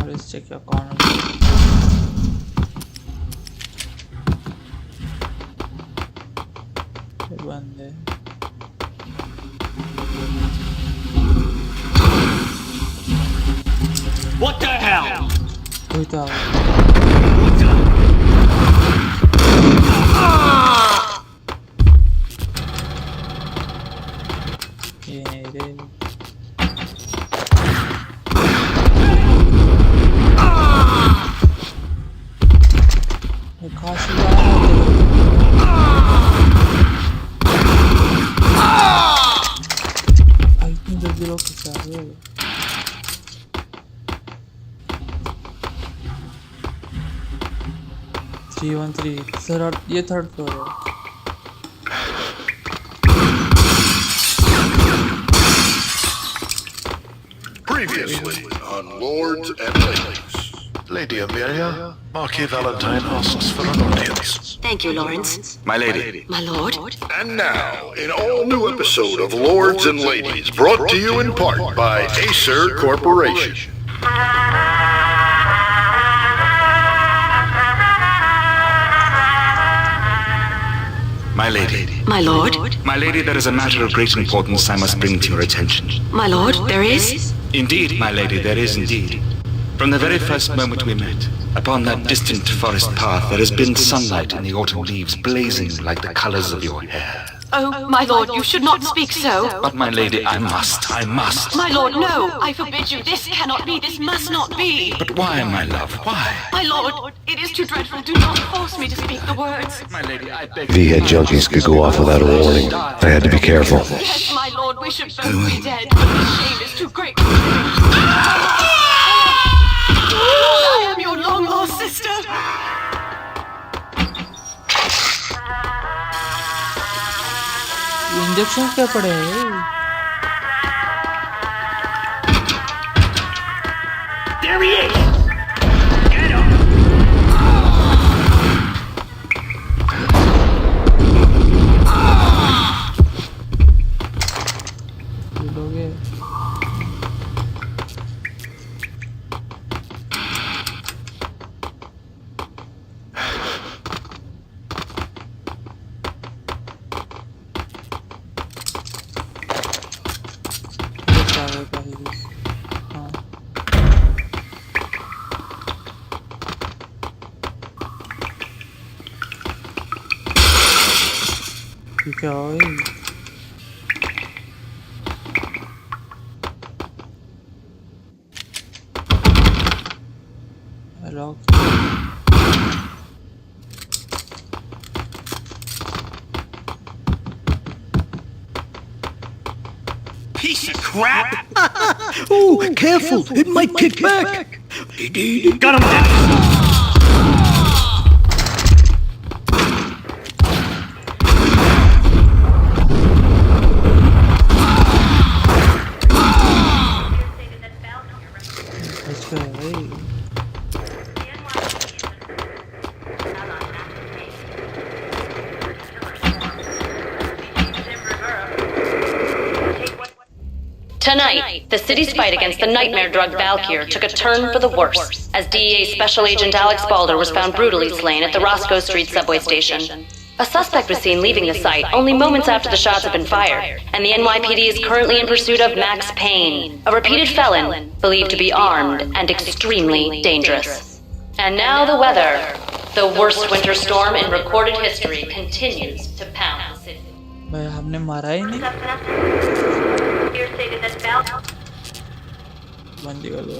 Let's check your corner. बंद है। What the hell? कोई तो sir ये third floor है। Previously on Lords and Ladies. Lady Amelia, Marquis Valentine asks for an audience. Thank you, Lawrence. My lady. My lord. And now, an all-new episode of Lords and Ladies, brought to you in part by Acer Corporation. My lady. My lord. My lady, there is a matter of great importance I must bring to your attention. My lord, there is? Indeed, my lady, there is indeed. From the very first moment we met, upon that distant forest path, there has been sunlight in the autumn leaves blazing like the colors of your hair. Oh, my lord, you should not speak so. But my lady, I must. My lord, no, I forbid you. This cannot be, this must not be. But why, my love, why? My lord, it is too dreadful. Do not force me to speak the words. My lady, I beg V-head junkies could go off without a warning. I had to be careful. Yes, my lord, we should both be dead, but the shame is too great. I am your long-lost sister. Injection क्या पड़े हैं? There he is! Get him! लोगे क्या है? Hello. Piece of crap! Oh, careful! It might kick back! Got him down! Tonight, the city's fight against the nightmare drug Valkyr took a turn for the worse, as DEA Special Agent Alex Balder was found brutally slain at the Roscoe Street subway station. A suspect was seen leaving the site only moments after the shots had been fired, and the NYPD is currently in pursuit of Max Payne, a repeated felon believed to be armed and extremely dangerous. And now the weather. The worst winter storm in recorded history continues to pound the city. भाई हमने मारा ही नहीं बंदी कर दो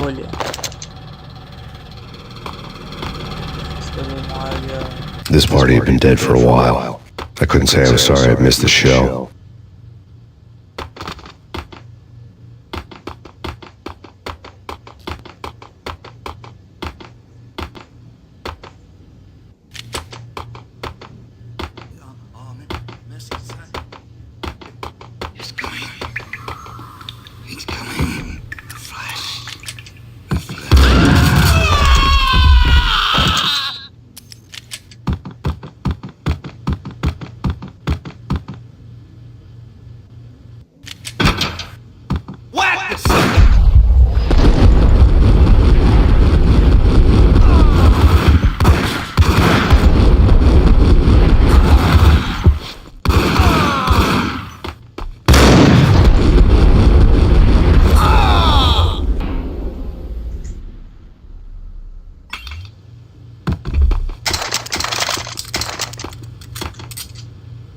बोलिए This party had been dead for a while. I couldn't say I was sorry I'd missed the show.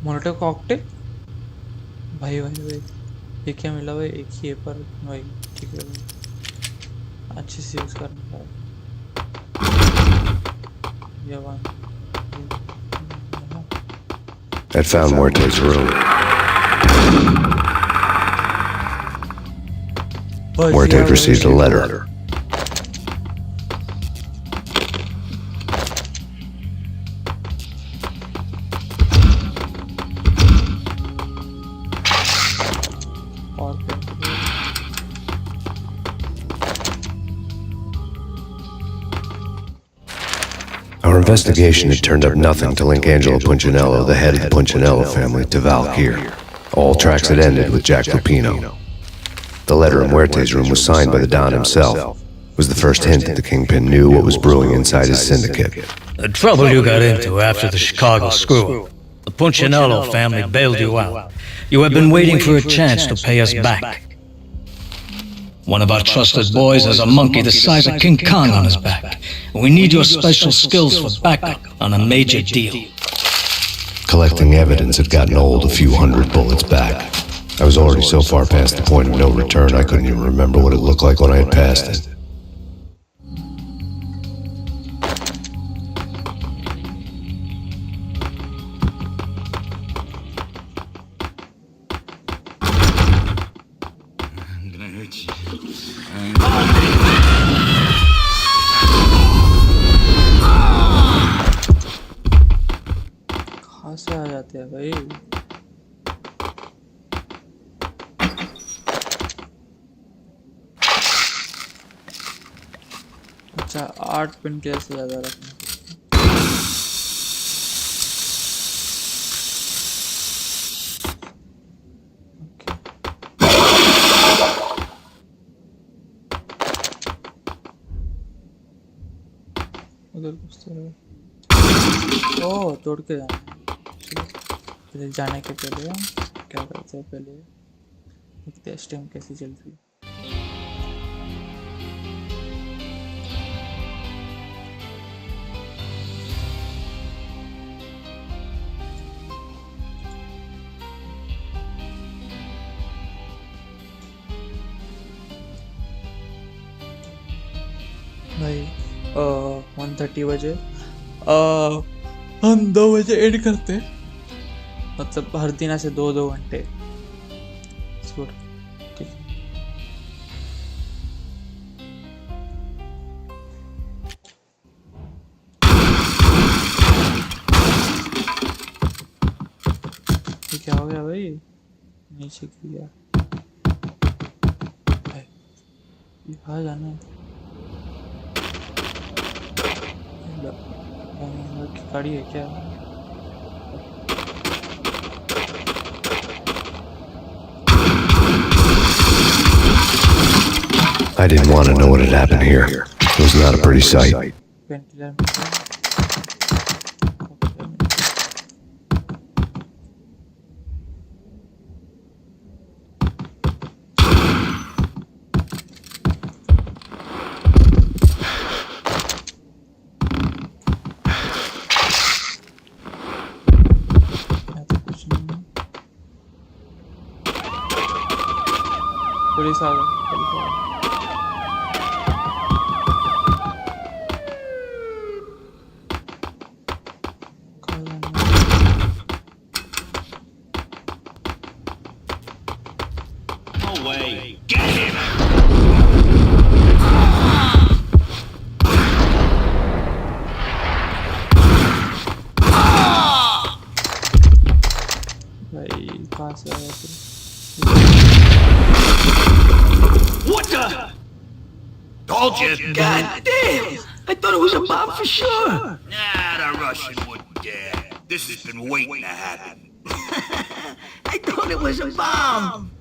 मोनोटो cocktail भाई भाई भाई ये क्या मिला भाई एक ही है पर भाई ठीक है भाई अच्छे से यूज़ करना ये one I found Muerte's room. Muerte had received a letter. Our investigation had turned up nothing to link Angelo Punchinello, the head of the Punchinello family, to Valkyr. All tracks had ended with Jack Lupino. The letter in Muerte's room was signed by the Don himself. It was the first hint that the Kingpin knew what was brewing inside his syndicate. The trouble you got into after the Chicago screw-up. The Punchinello family bailed you out. You have been waiting for a chance to pay us back. One of our trusted boys has a monkey the size of King Kong on his back. We need your special skills for backup on a major deal. Collecting evidence had gotten old a few hundred bullets back. I was already so far past the point of no return I couldn't even remember what it looked like when I had passed it. कहाँ से आ जाते हैं भाई? अच्छा 8 pin कैसे ज़्यादा रखना? उधर कुछ तो ओह तोड़ के जाना है। चलो इधर जाने के पहले हम क्या करते हैं, पहले देखते हैं स्टीम कैसी चल रही है। भाई 1:30 बजे हम 2 बजे एड करते हैं, मतलब हर दिन ऐसे 2-2 घंटे। गुड, ठीक। ये क्या हो गया भाई? नीचे गिर गया। यहाँ जाना है। गाड़ी है क्या? I didn't want to know what had happened here. It was not a pretty sight. Police आ गई, पुलिस आ गई। No way. Get him! भाई कहाँ से आया तू? What the? Told you. God damn! I thought it was a bomb for sure. Nah, the Russian wouldn't dare. This has been waiting to happen. I thought it was a bomb.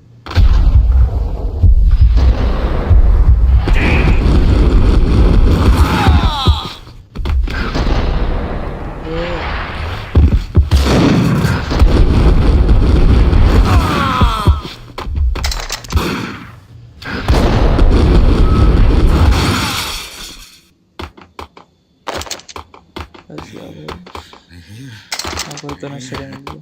कोई तो नशे में मिल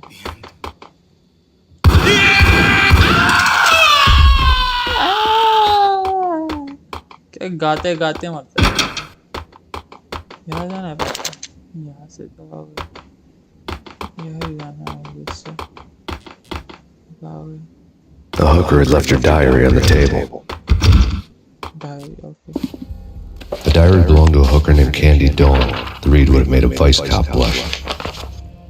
क्या गाते गाते मरते हैं। यहाँ जाना है, यहाँ से यही जाना है इससे। The hooker had left her diary on the table. Diary, okay. The diary belonged to a hooker named Candy Dawn. The read would have made a vice cop blush.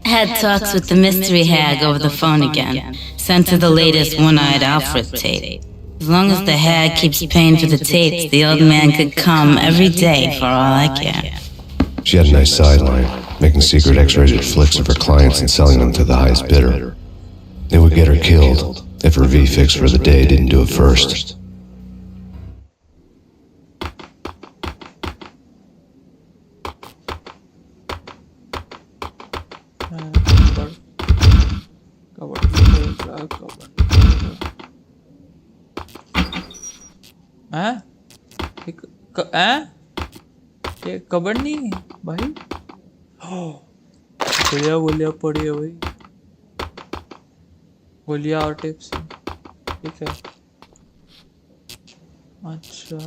Had talks with the mystery hag over the phone again. Sent her the latest one-eyed Alfred tape. As long as the hag keeps paying for the tapes, the old man could come every day for all I care. She had a nice sideline, making secret X-rated flicks of her clients and selling them to the highest bidder. It would get her killed if her V-fix for the day didn't do it first. हैं? हैं? ये कबड़ नहीं भाई। गोलियां गोलियां पड़ी है भाई, गोलियां और टिप्स। ठीक है। अच्छा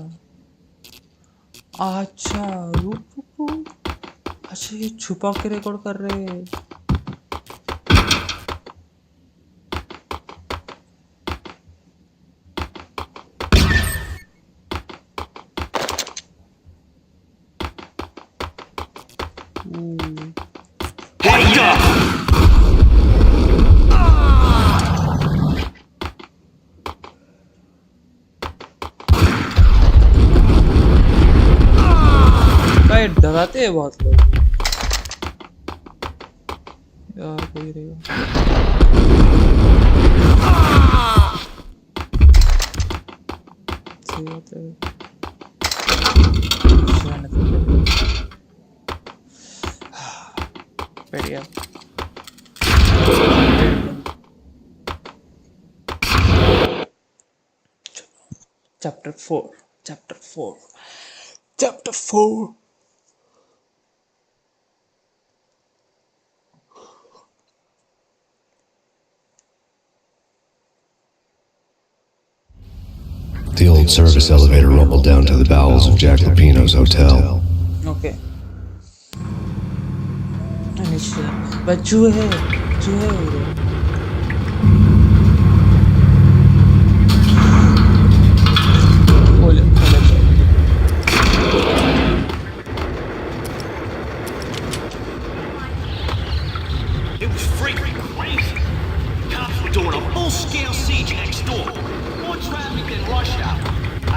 अच्छा, रुको। अच्छा ये छुपा के रिकॉर्ड कर रहे हैं। भाई डराते हैं बहुत लोग यार, कोई रहेगा। सही बात है। बढ़िया। Chapter 4 chapter 4 chapter 4। The old service elevator rumbled down to the bowels of Jack Lupino's hotel. Okay. But चूहे It was freaking crazy. Cops were doing a full-scale siege next door. More traffic than rush hour.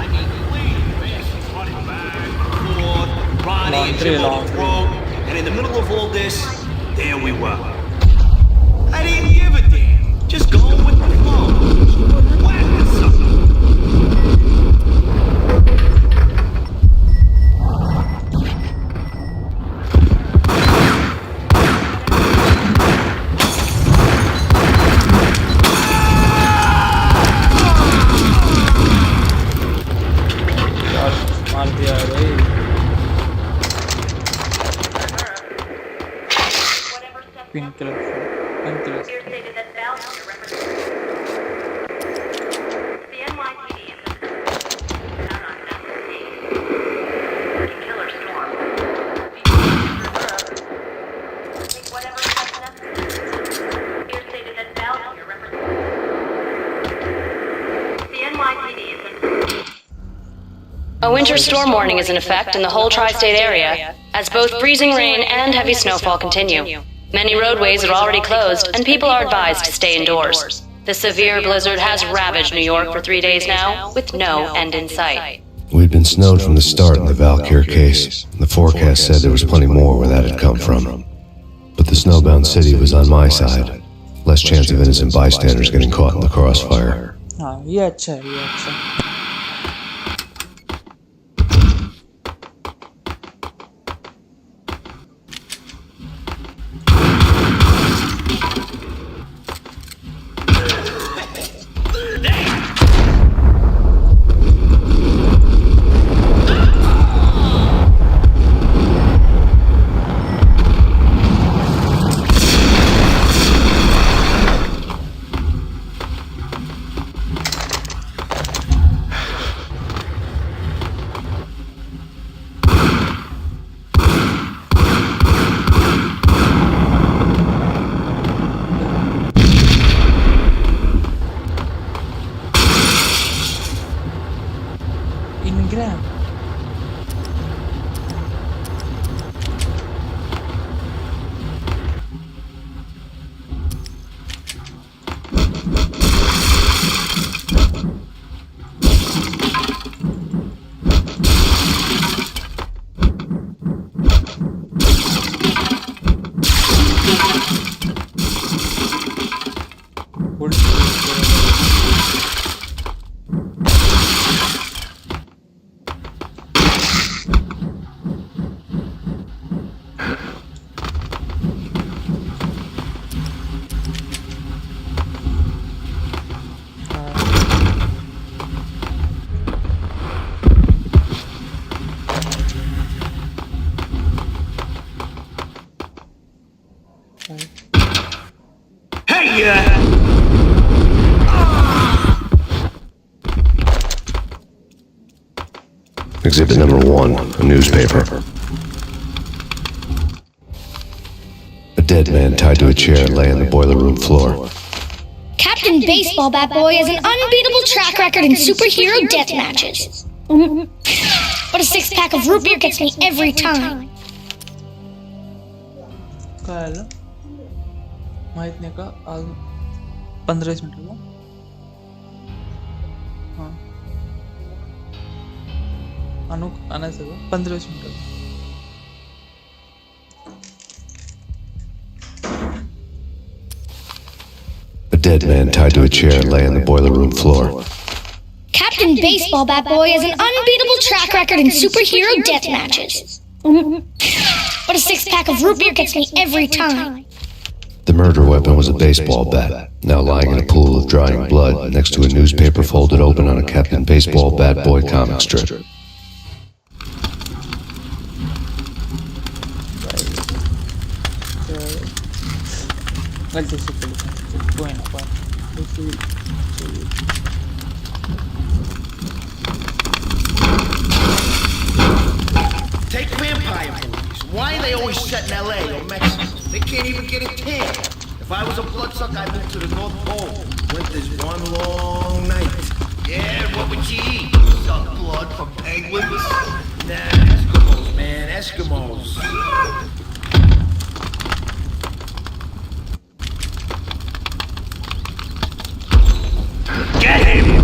I mean, clean bastards running back, forth, Ronnie and Jim on the road. And in the middle of all this, there we were. I didn't give a damn. Just going with the flow. Whacking something. मार दिया है भाई। Pin killer A winter storm warning is in effect in the whole tri-state area, as both freezing rain and heavy snowfall continue. Many roadways are already closed, and people are advised to stay indoors. The severe blizzard has ravaged New York for 3 days now, with no end in sight. We'd been snowed from the start in the Valkyr case. The forecast said there was plenty more where that had come from. But the snowbound city was on my side. Less chance of innocent bystanders getting caught in the crossfire. हाँ ये अच्छा है, ये अच्छा है। Exhibit number 1, a newspaper. A dead man tied to a chair lay on the boiler room floor. Captain Baseball Bat Boy has an unbeatable track record in superhero death matches. But a six-pack of root beer gets me every time. काय आलं माहित नाही का आज 15 मिनिटं हां आणायचं का 15 मिनिटं A dead man tied to a chair lay on the boiler room floor. Captain Baseball Bat Boy has an unbeatable track record in superhero death matches. But a six-pack of root beer gets me every time. The murder weapon was a baseball bat, now lying in a pool of drying blood next to a newspaper folded open on a Captain Baseball Bat Boy comic strip. Take vampire movies. Why are they always set in LA or Mexico? They can't even get a tan. If I was a bloodsucker, I'd move to the North Pole. Winter's one long night. Yeah, what would you eat? Suck blood from penguins? Nah, Eskimos, man, Eskimos. Get him!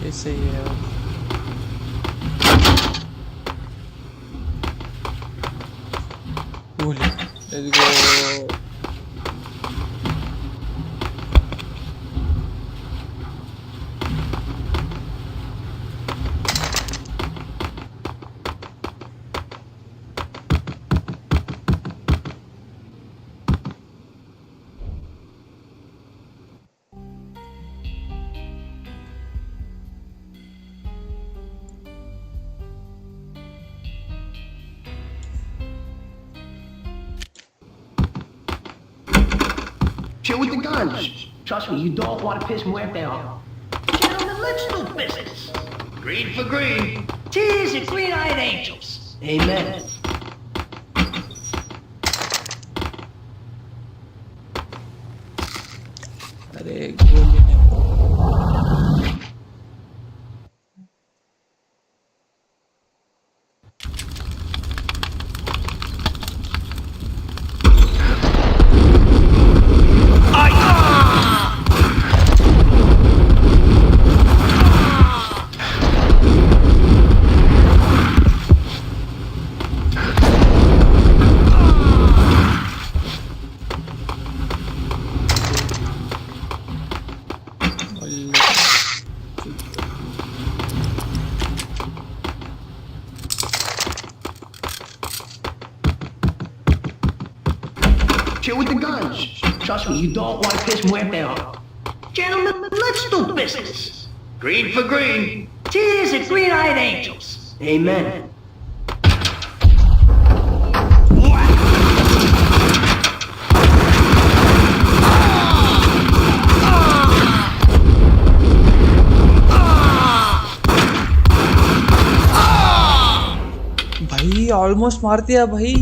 ऐसे ही है बोले let's go Chill with the guns. Trust me, you don't want to piss Muerte off. Gentlemen, let's do business. Green for green. Tears and green-eyed angels. Amen. अरे गोली नहीं Chill with the guns. Trust me, you don't want to piss Muerte off. Gentlemen, let's do business. Green for green. Tears and green-eyed angels. Amen. भाई almost मार दिया भाई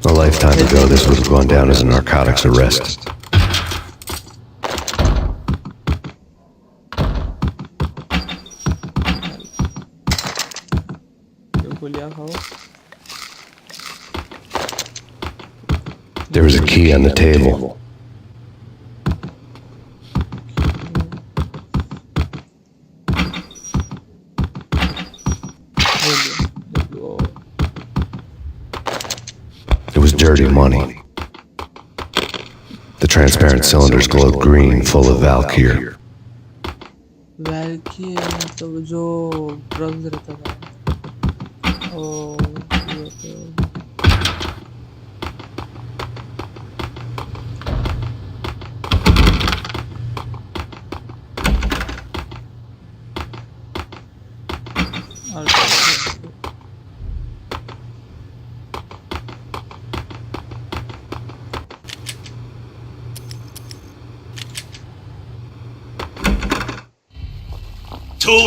A lifetime ago, this would have gone down as a narcotics arrest. गोलियां खाओ There was a key on the table. It was dirty money. The transparent cylinders glowed green, full of Valkyr. वैल्की मतलब जो drugs रहता था ओ ये तो Two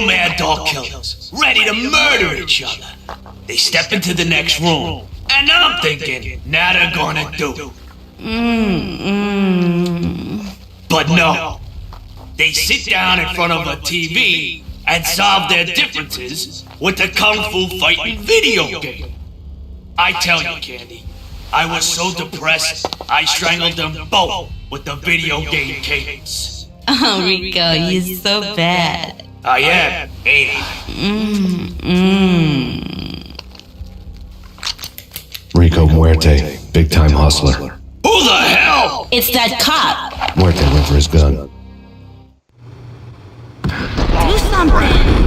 mad dog killers, ready to murder each other. They step into the next room, and I'm thinking, now they're gonna do. But no. They sit down in front of a TV and solve their differences with a kung fu fighting video game. I tell you, Candy, I was so depressed, I strangled them both with the video game cadence. Oh, Rico, you're so bad. I am, ain't I? Rico Muerte, big time hustler. Who the hell? It's that cop. Muerte went for his gun. Do something.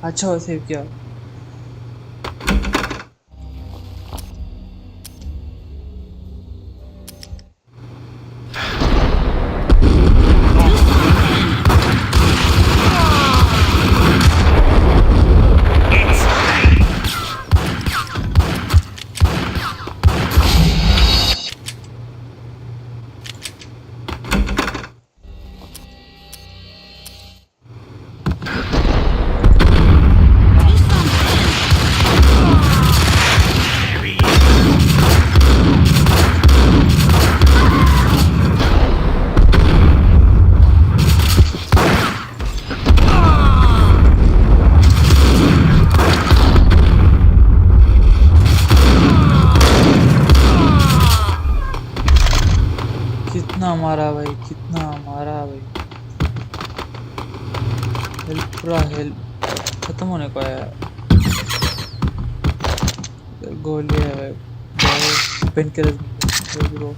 अच्छा हुआ save किया कितना मारा भाई कितना मारा भाई help पूरा हेल्प खत्म होने को है गोली है भाई पेन के ब्रो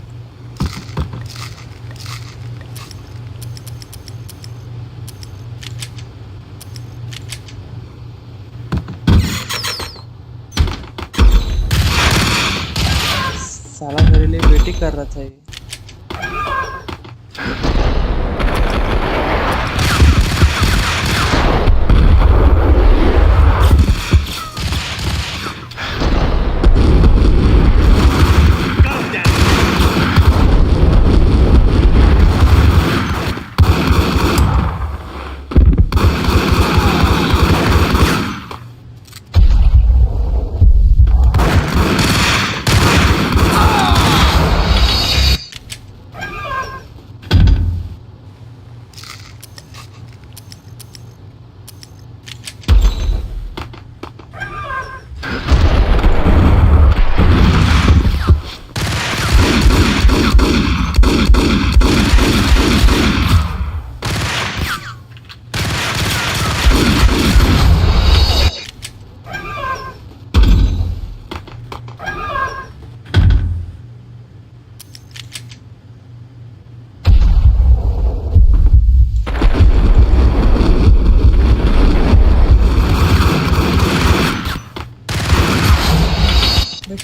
साला मेरे लिए वेटिंग कर रहा था ये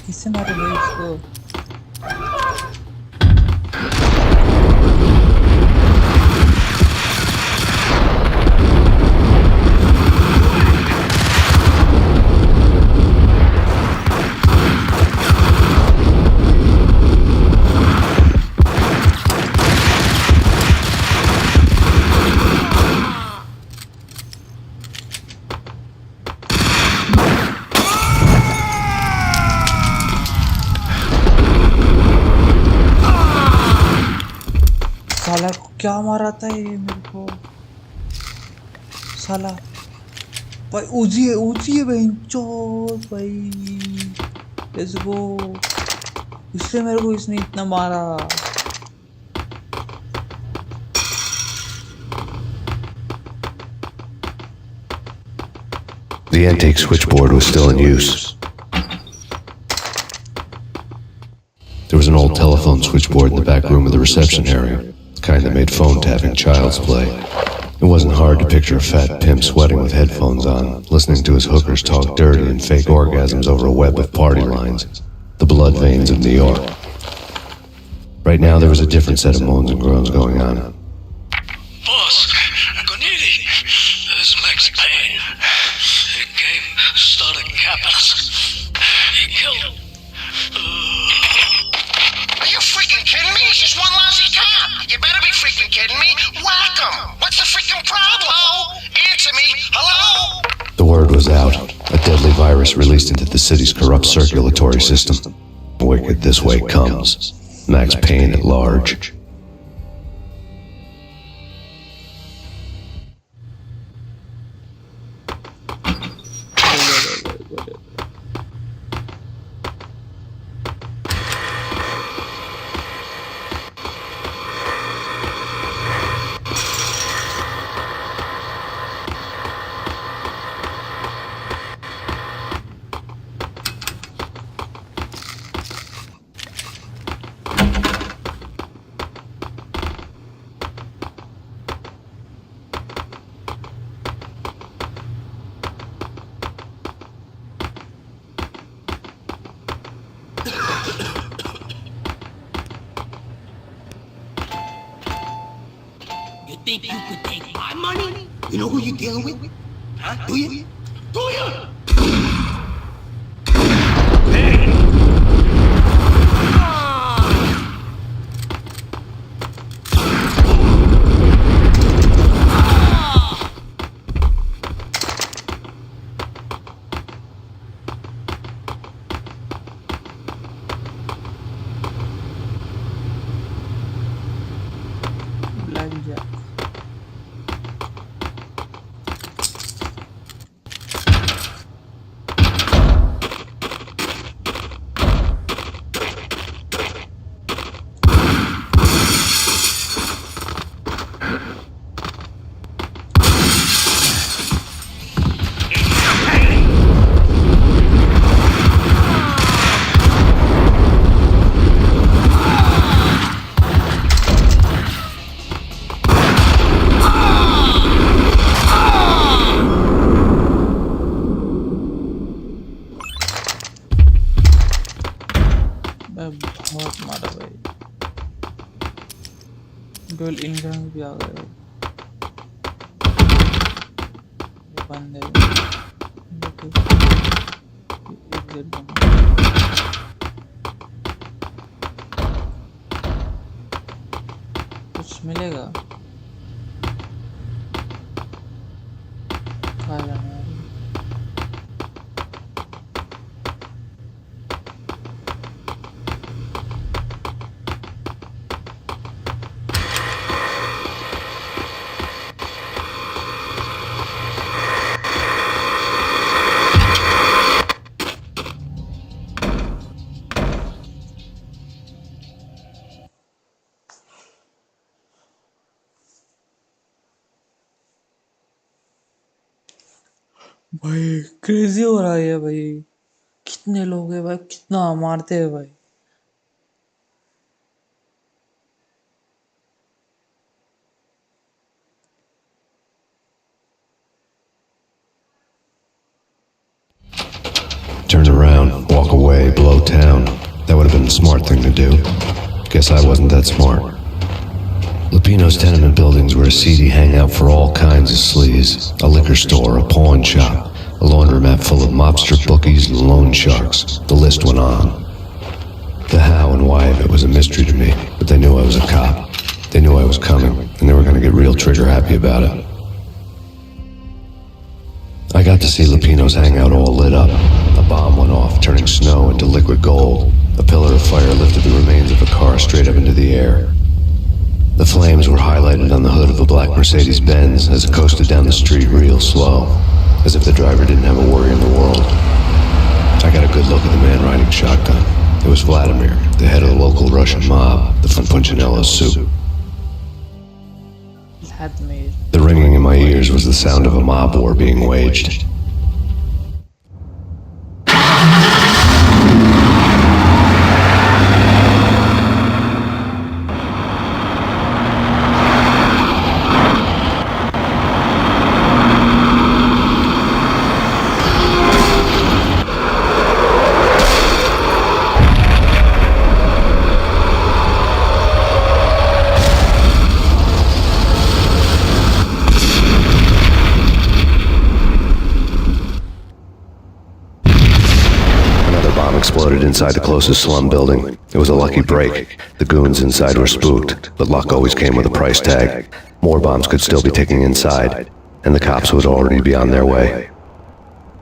किससे मारे भाई इसको साला क्या मारा था ये मेरे को साला भाई उजी है भाई चोट भाई लेट्स गो इसलिए मेरे को इसने इतना मारा The intake switchboard was still in use. There was an old old telephone switchboard in the back room of the reception area, the kind that made phone tapping child's play. It wasn't hard to picture a fat pimp sweating with headphones on, listening to his hookers talk dirty and fake orgasms over a web of party lines, the blood veins of New York. Right now there was a different set of moans and groans going on. Boss, Gonidi, there's Max Payne. The game started capping us. He killed him. Are you freaking kidding me? He's just one lousy cop. You better be freaking kidding me. Whack him. What's the freaking problem? Hello? Answer me. Hello? The word was out. A deadly virus released into the city's corrupt circulatory system. Wicked this way comes. Max Payne at large. You think you could take my money? You know who you're dealing with? Huh? Do you? Do you? Blackjack. बहुत मारा भाई डोल income भी आ गए बंदे कुछ मिलेगा खा लेना भाई क्रेजी हो रहा है भाई कितने लोग हैं भाई कितना मारते हैं भाई Turn around, walk away, blow town. That would have been a smart thing to do. Guess I wasn't that smart. Lupino's tenement buildings were a seedy hangout for all kinds of sleaze. A liquor store, a pawn shop, a laundromat full of mobster bookies and loan sharks. The list went on. The how and why of it was a mystery to me, but they knew I was a cop. They knew I was coming, and they were going to get real trigger happy about it. I got to see Lupino's hangout all lit up. A bomb went off, turning snow into liquid gold. A pillar of fire lifted the remains of a car straight up into the air. The flames were highlighted on the hood of a black Mercedes-Benz as it coasted down the street real slow, as if the driver didn't have a worry in the world. I got a good look at the man riding shotgun. It was Vladimir, the head of the local Russian mob, the from Punchinello's soup. The ringing in my ears was the sound of a mob war being waged. exploded inside the closest slum building. It was a lucky break. The goons inside were spooked, but luck always came with a price tag. More bombs could still be ticking inside, and the cops would already be on their way.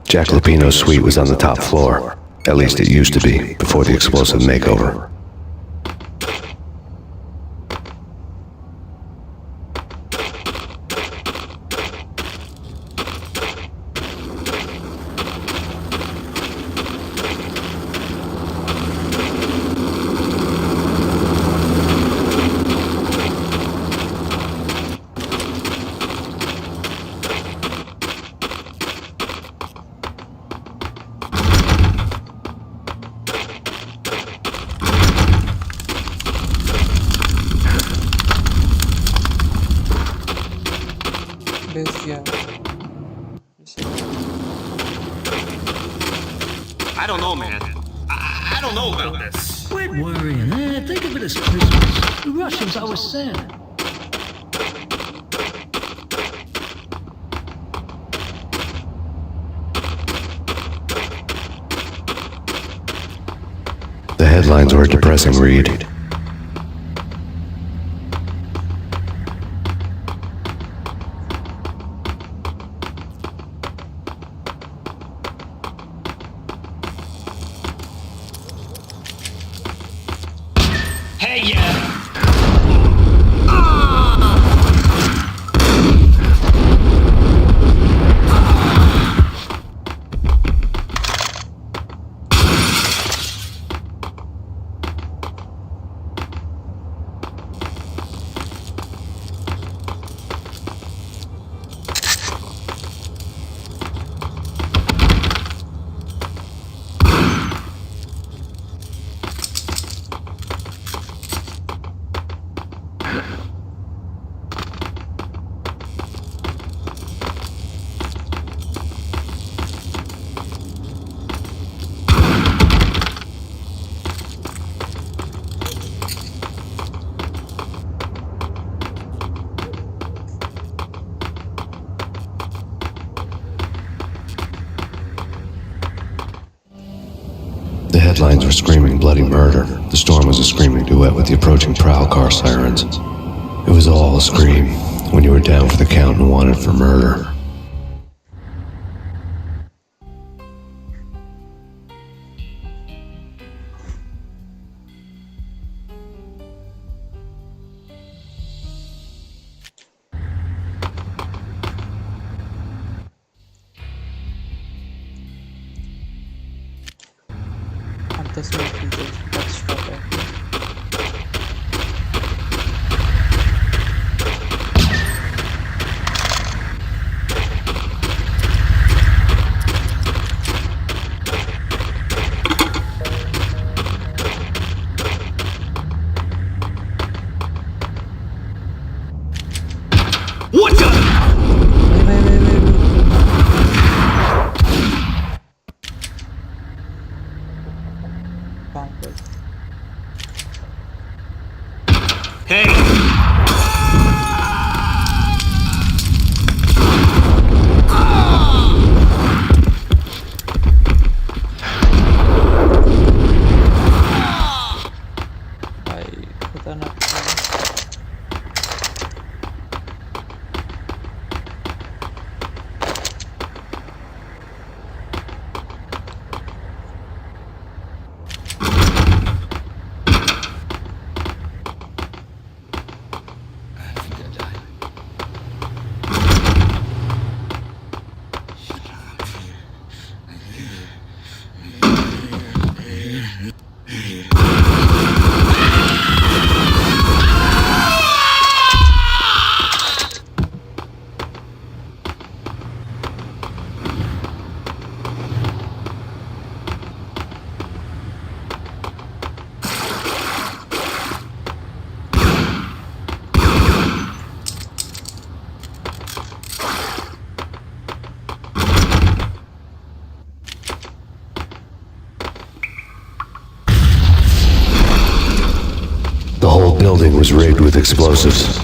Jack Lupino's suite was on the top floor. At least it used to be, before the explosive makeover. I don't know, man. I don't know about this. Quit worrying, think of it as Christmas. The Russians always said. The headlines were a depressing read. Hey, yeah. The headlines were screaming bloody murder. The storm was a screaming duet with the approaching prowl car sirens. It was all a scream when you were down for the count and wanted for murder. What the? Hey! The whole building was rigged with explosives.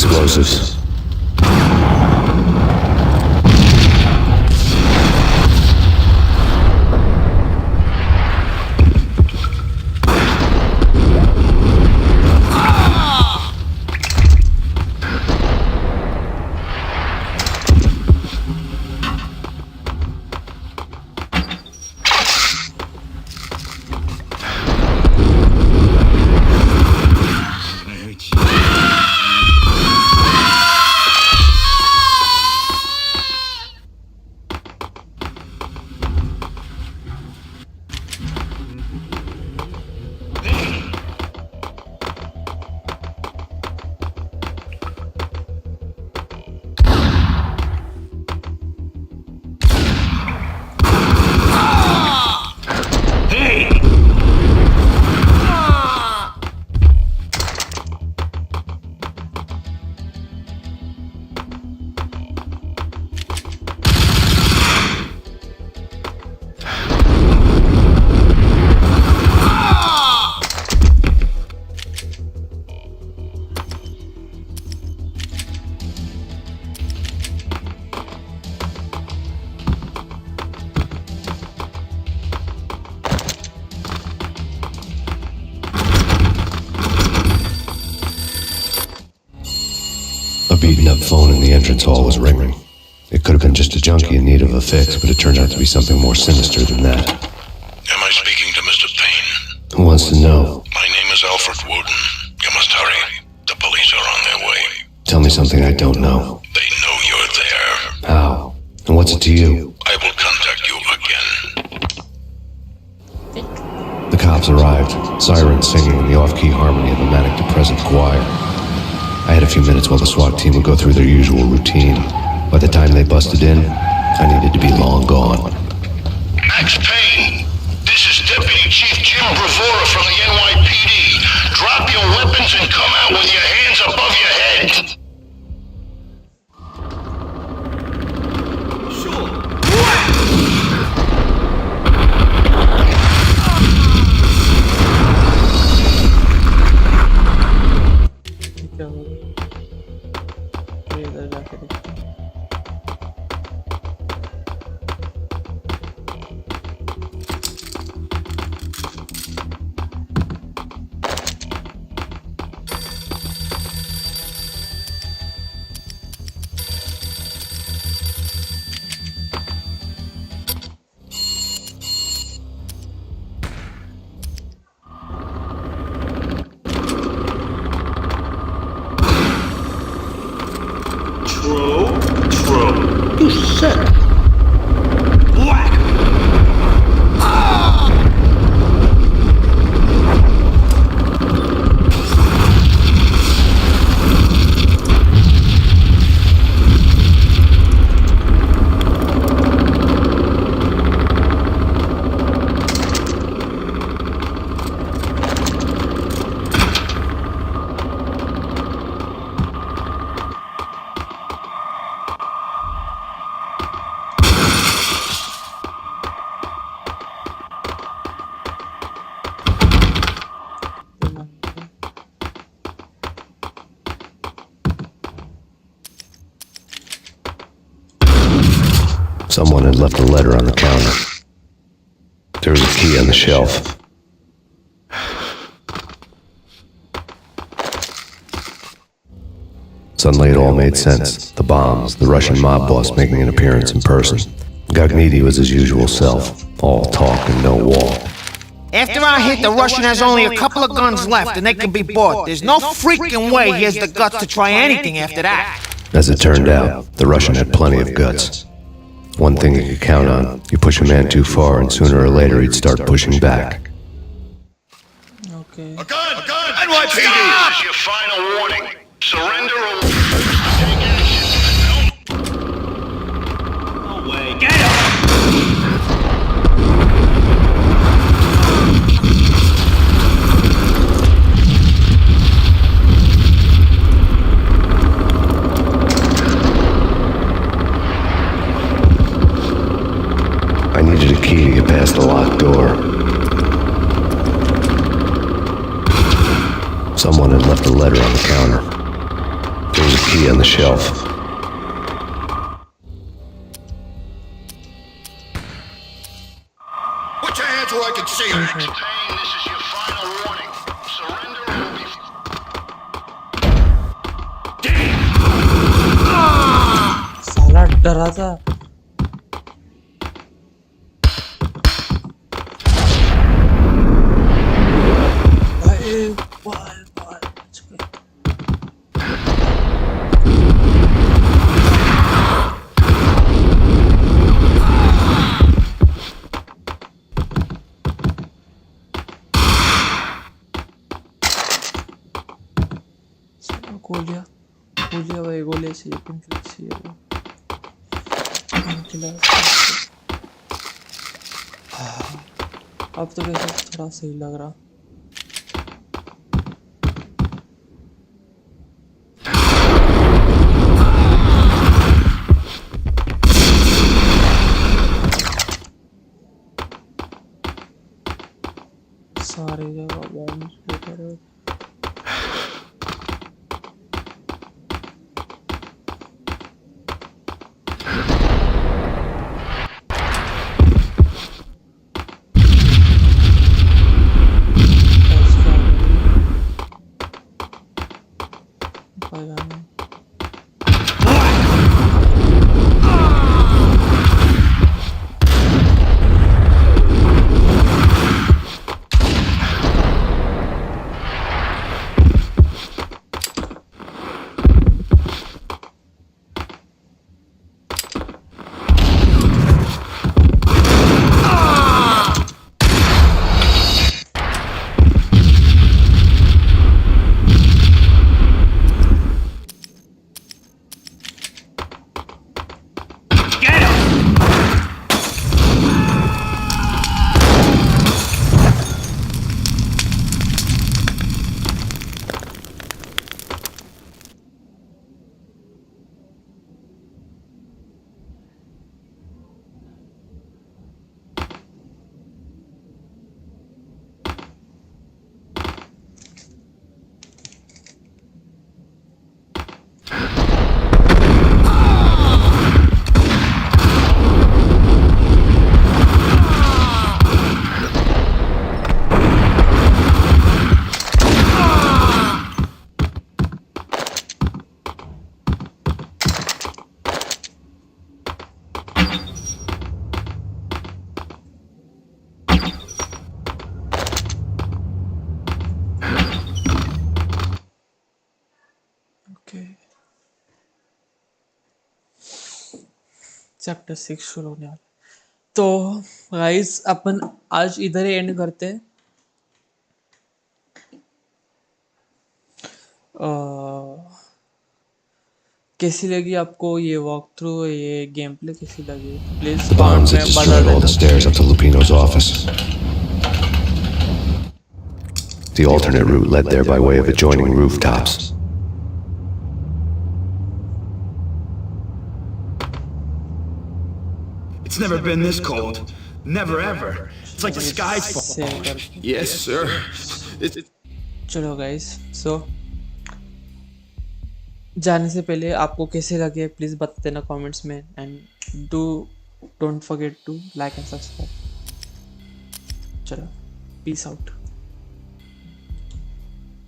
explosives. A beaten-up phone in the entrance hall was ringing. It could have been just a junkie in need of a fix, but it turned out to be something more sinister than that. Am I speaking to Mr. Payne? Who wants to know? My name is Alfred Wooden. You must hurry. The police are on their way. Tell me something I don't know. They know you're there. How? And what's it to you? I will contact you again. The cops arrived, sirens singing in the off-key harmony of a manic-depressive choir. I had a few minutes while the SWAT team would go through their usual routine. By the time they busted in, I needed to be long gone. Max Payne, this is Deputy Chief Jim Bravura from the NYPD. Drop your weapons and come out with your hands above your head. You sick. Whack! Someone had left a letter on the counter. There was a key on the shelf. Suddenly it all made sense. The bombs, the Russian mob boss making an appearance in person. Gagniti was his usual self, all talk and no walk. After I hit, the Russian has only a couple of guns left and they can be bought. There's no freaking way he has the guts to try anything after that. As it turned out, the Russian had plenty of guts. One thing you could count on, you push a man too far and sooner or later he'd start pushing back. Okay. A gun! NYPD! This is your final warning. Surrender or take action. No way. Get him! I needed a key to get past the locked door. Someone had left a letter on the counter. There was a key on the shelf. Put your hands where I can see them. Max Payne, this is your final warning. Surrender or be... साला डरा था। गोलियां गोलियां भाई गोलियां चाहिए painkiller चाहिए painkiller. अब तो वैसे थोड़ा सही लग रहा। सारी जगह बॉम्ब्स लेकर चैप्टर 6 शुरू होने वाला। तो गाइस अपन आज इधर ही एंड करते हैं। कैसी लगी आपको ये वॉक थ्रू, ये गेम प्ले कैसी लगी please Bombs had destroyed all the stairs up to Lupino's office. The alternate route led there by way of adjoining rooftops. It's never been this cold. Never ever. It's like the sky's falling. Yes, sir. चलो guys, सो जाने से पहले आपको कैसे लगे please बता देना comments में and don't forget to like and subscribe. चलो पीस आउट।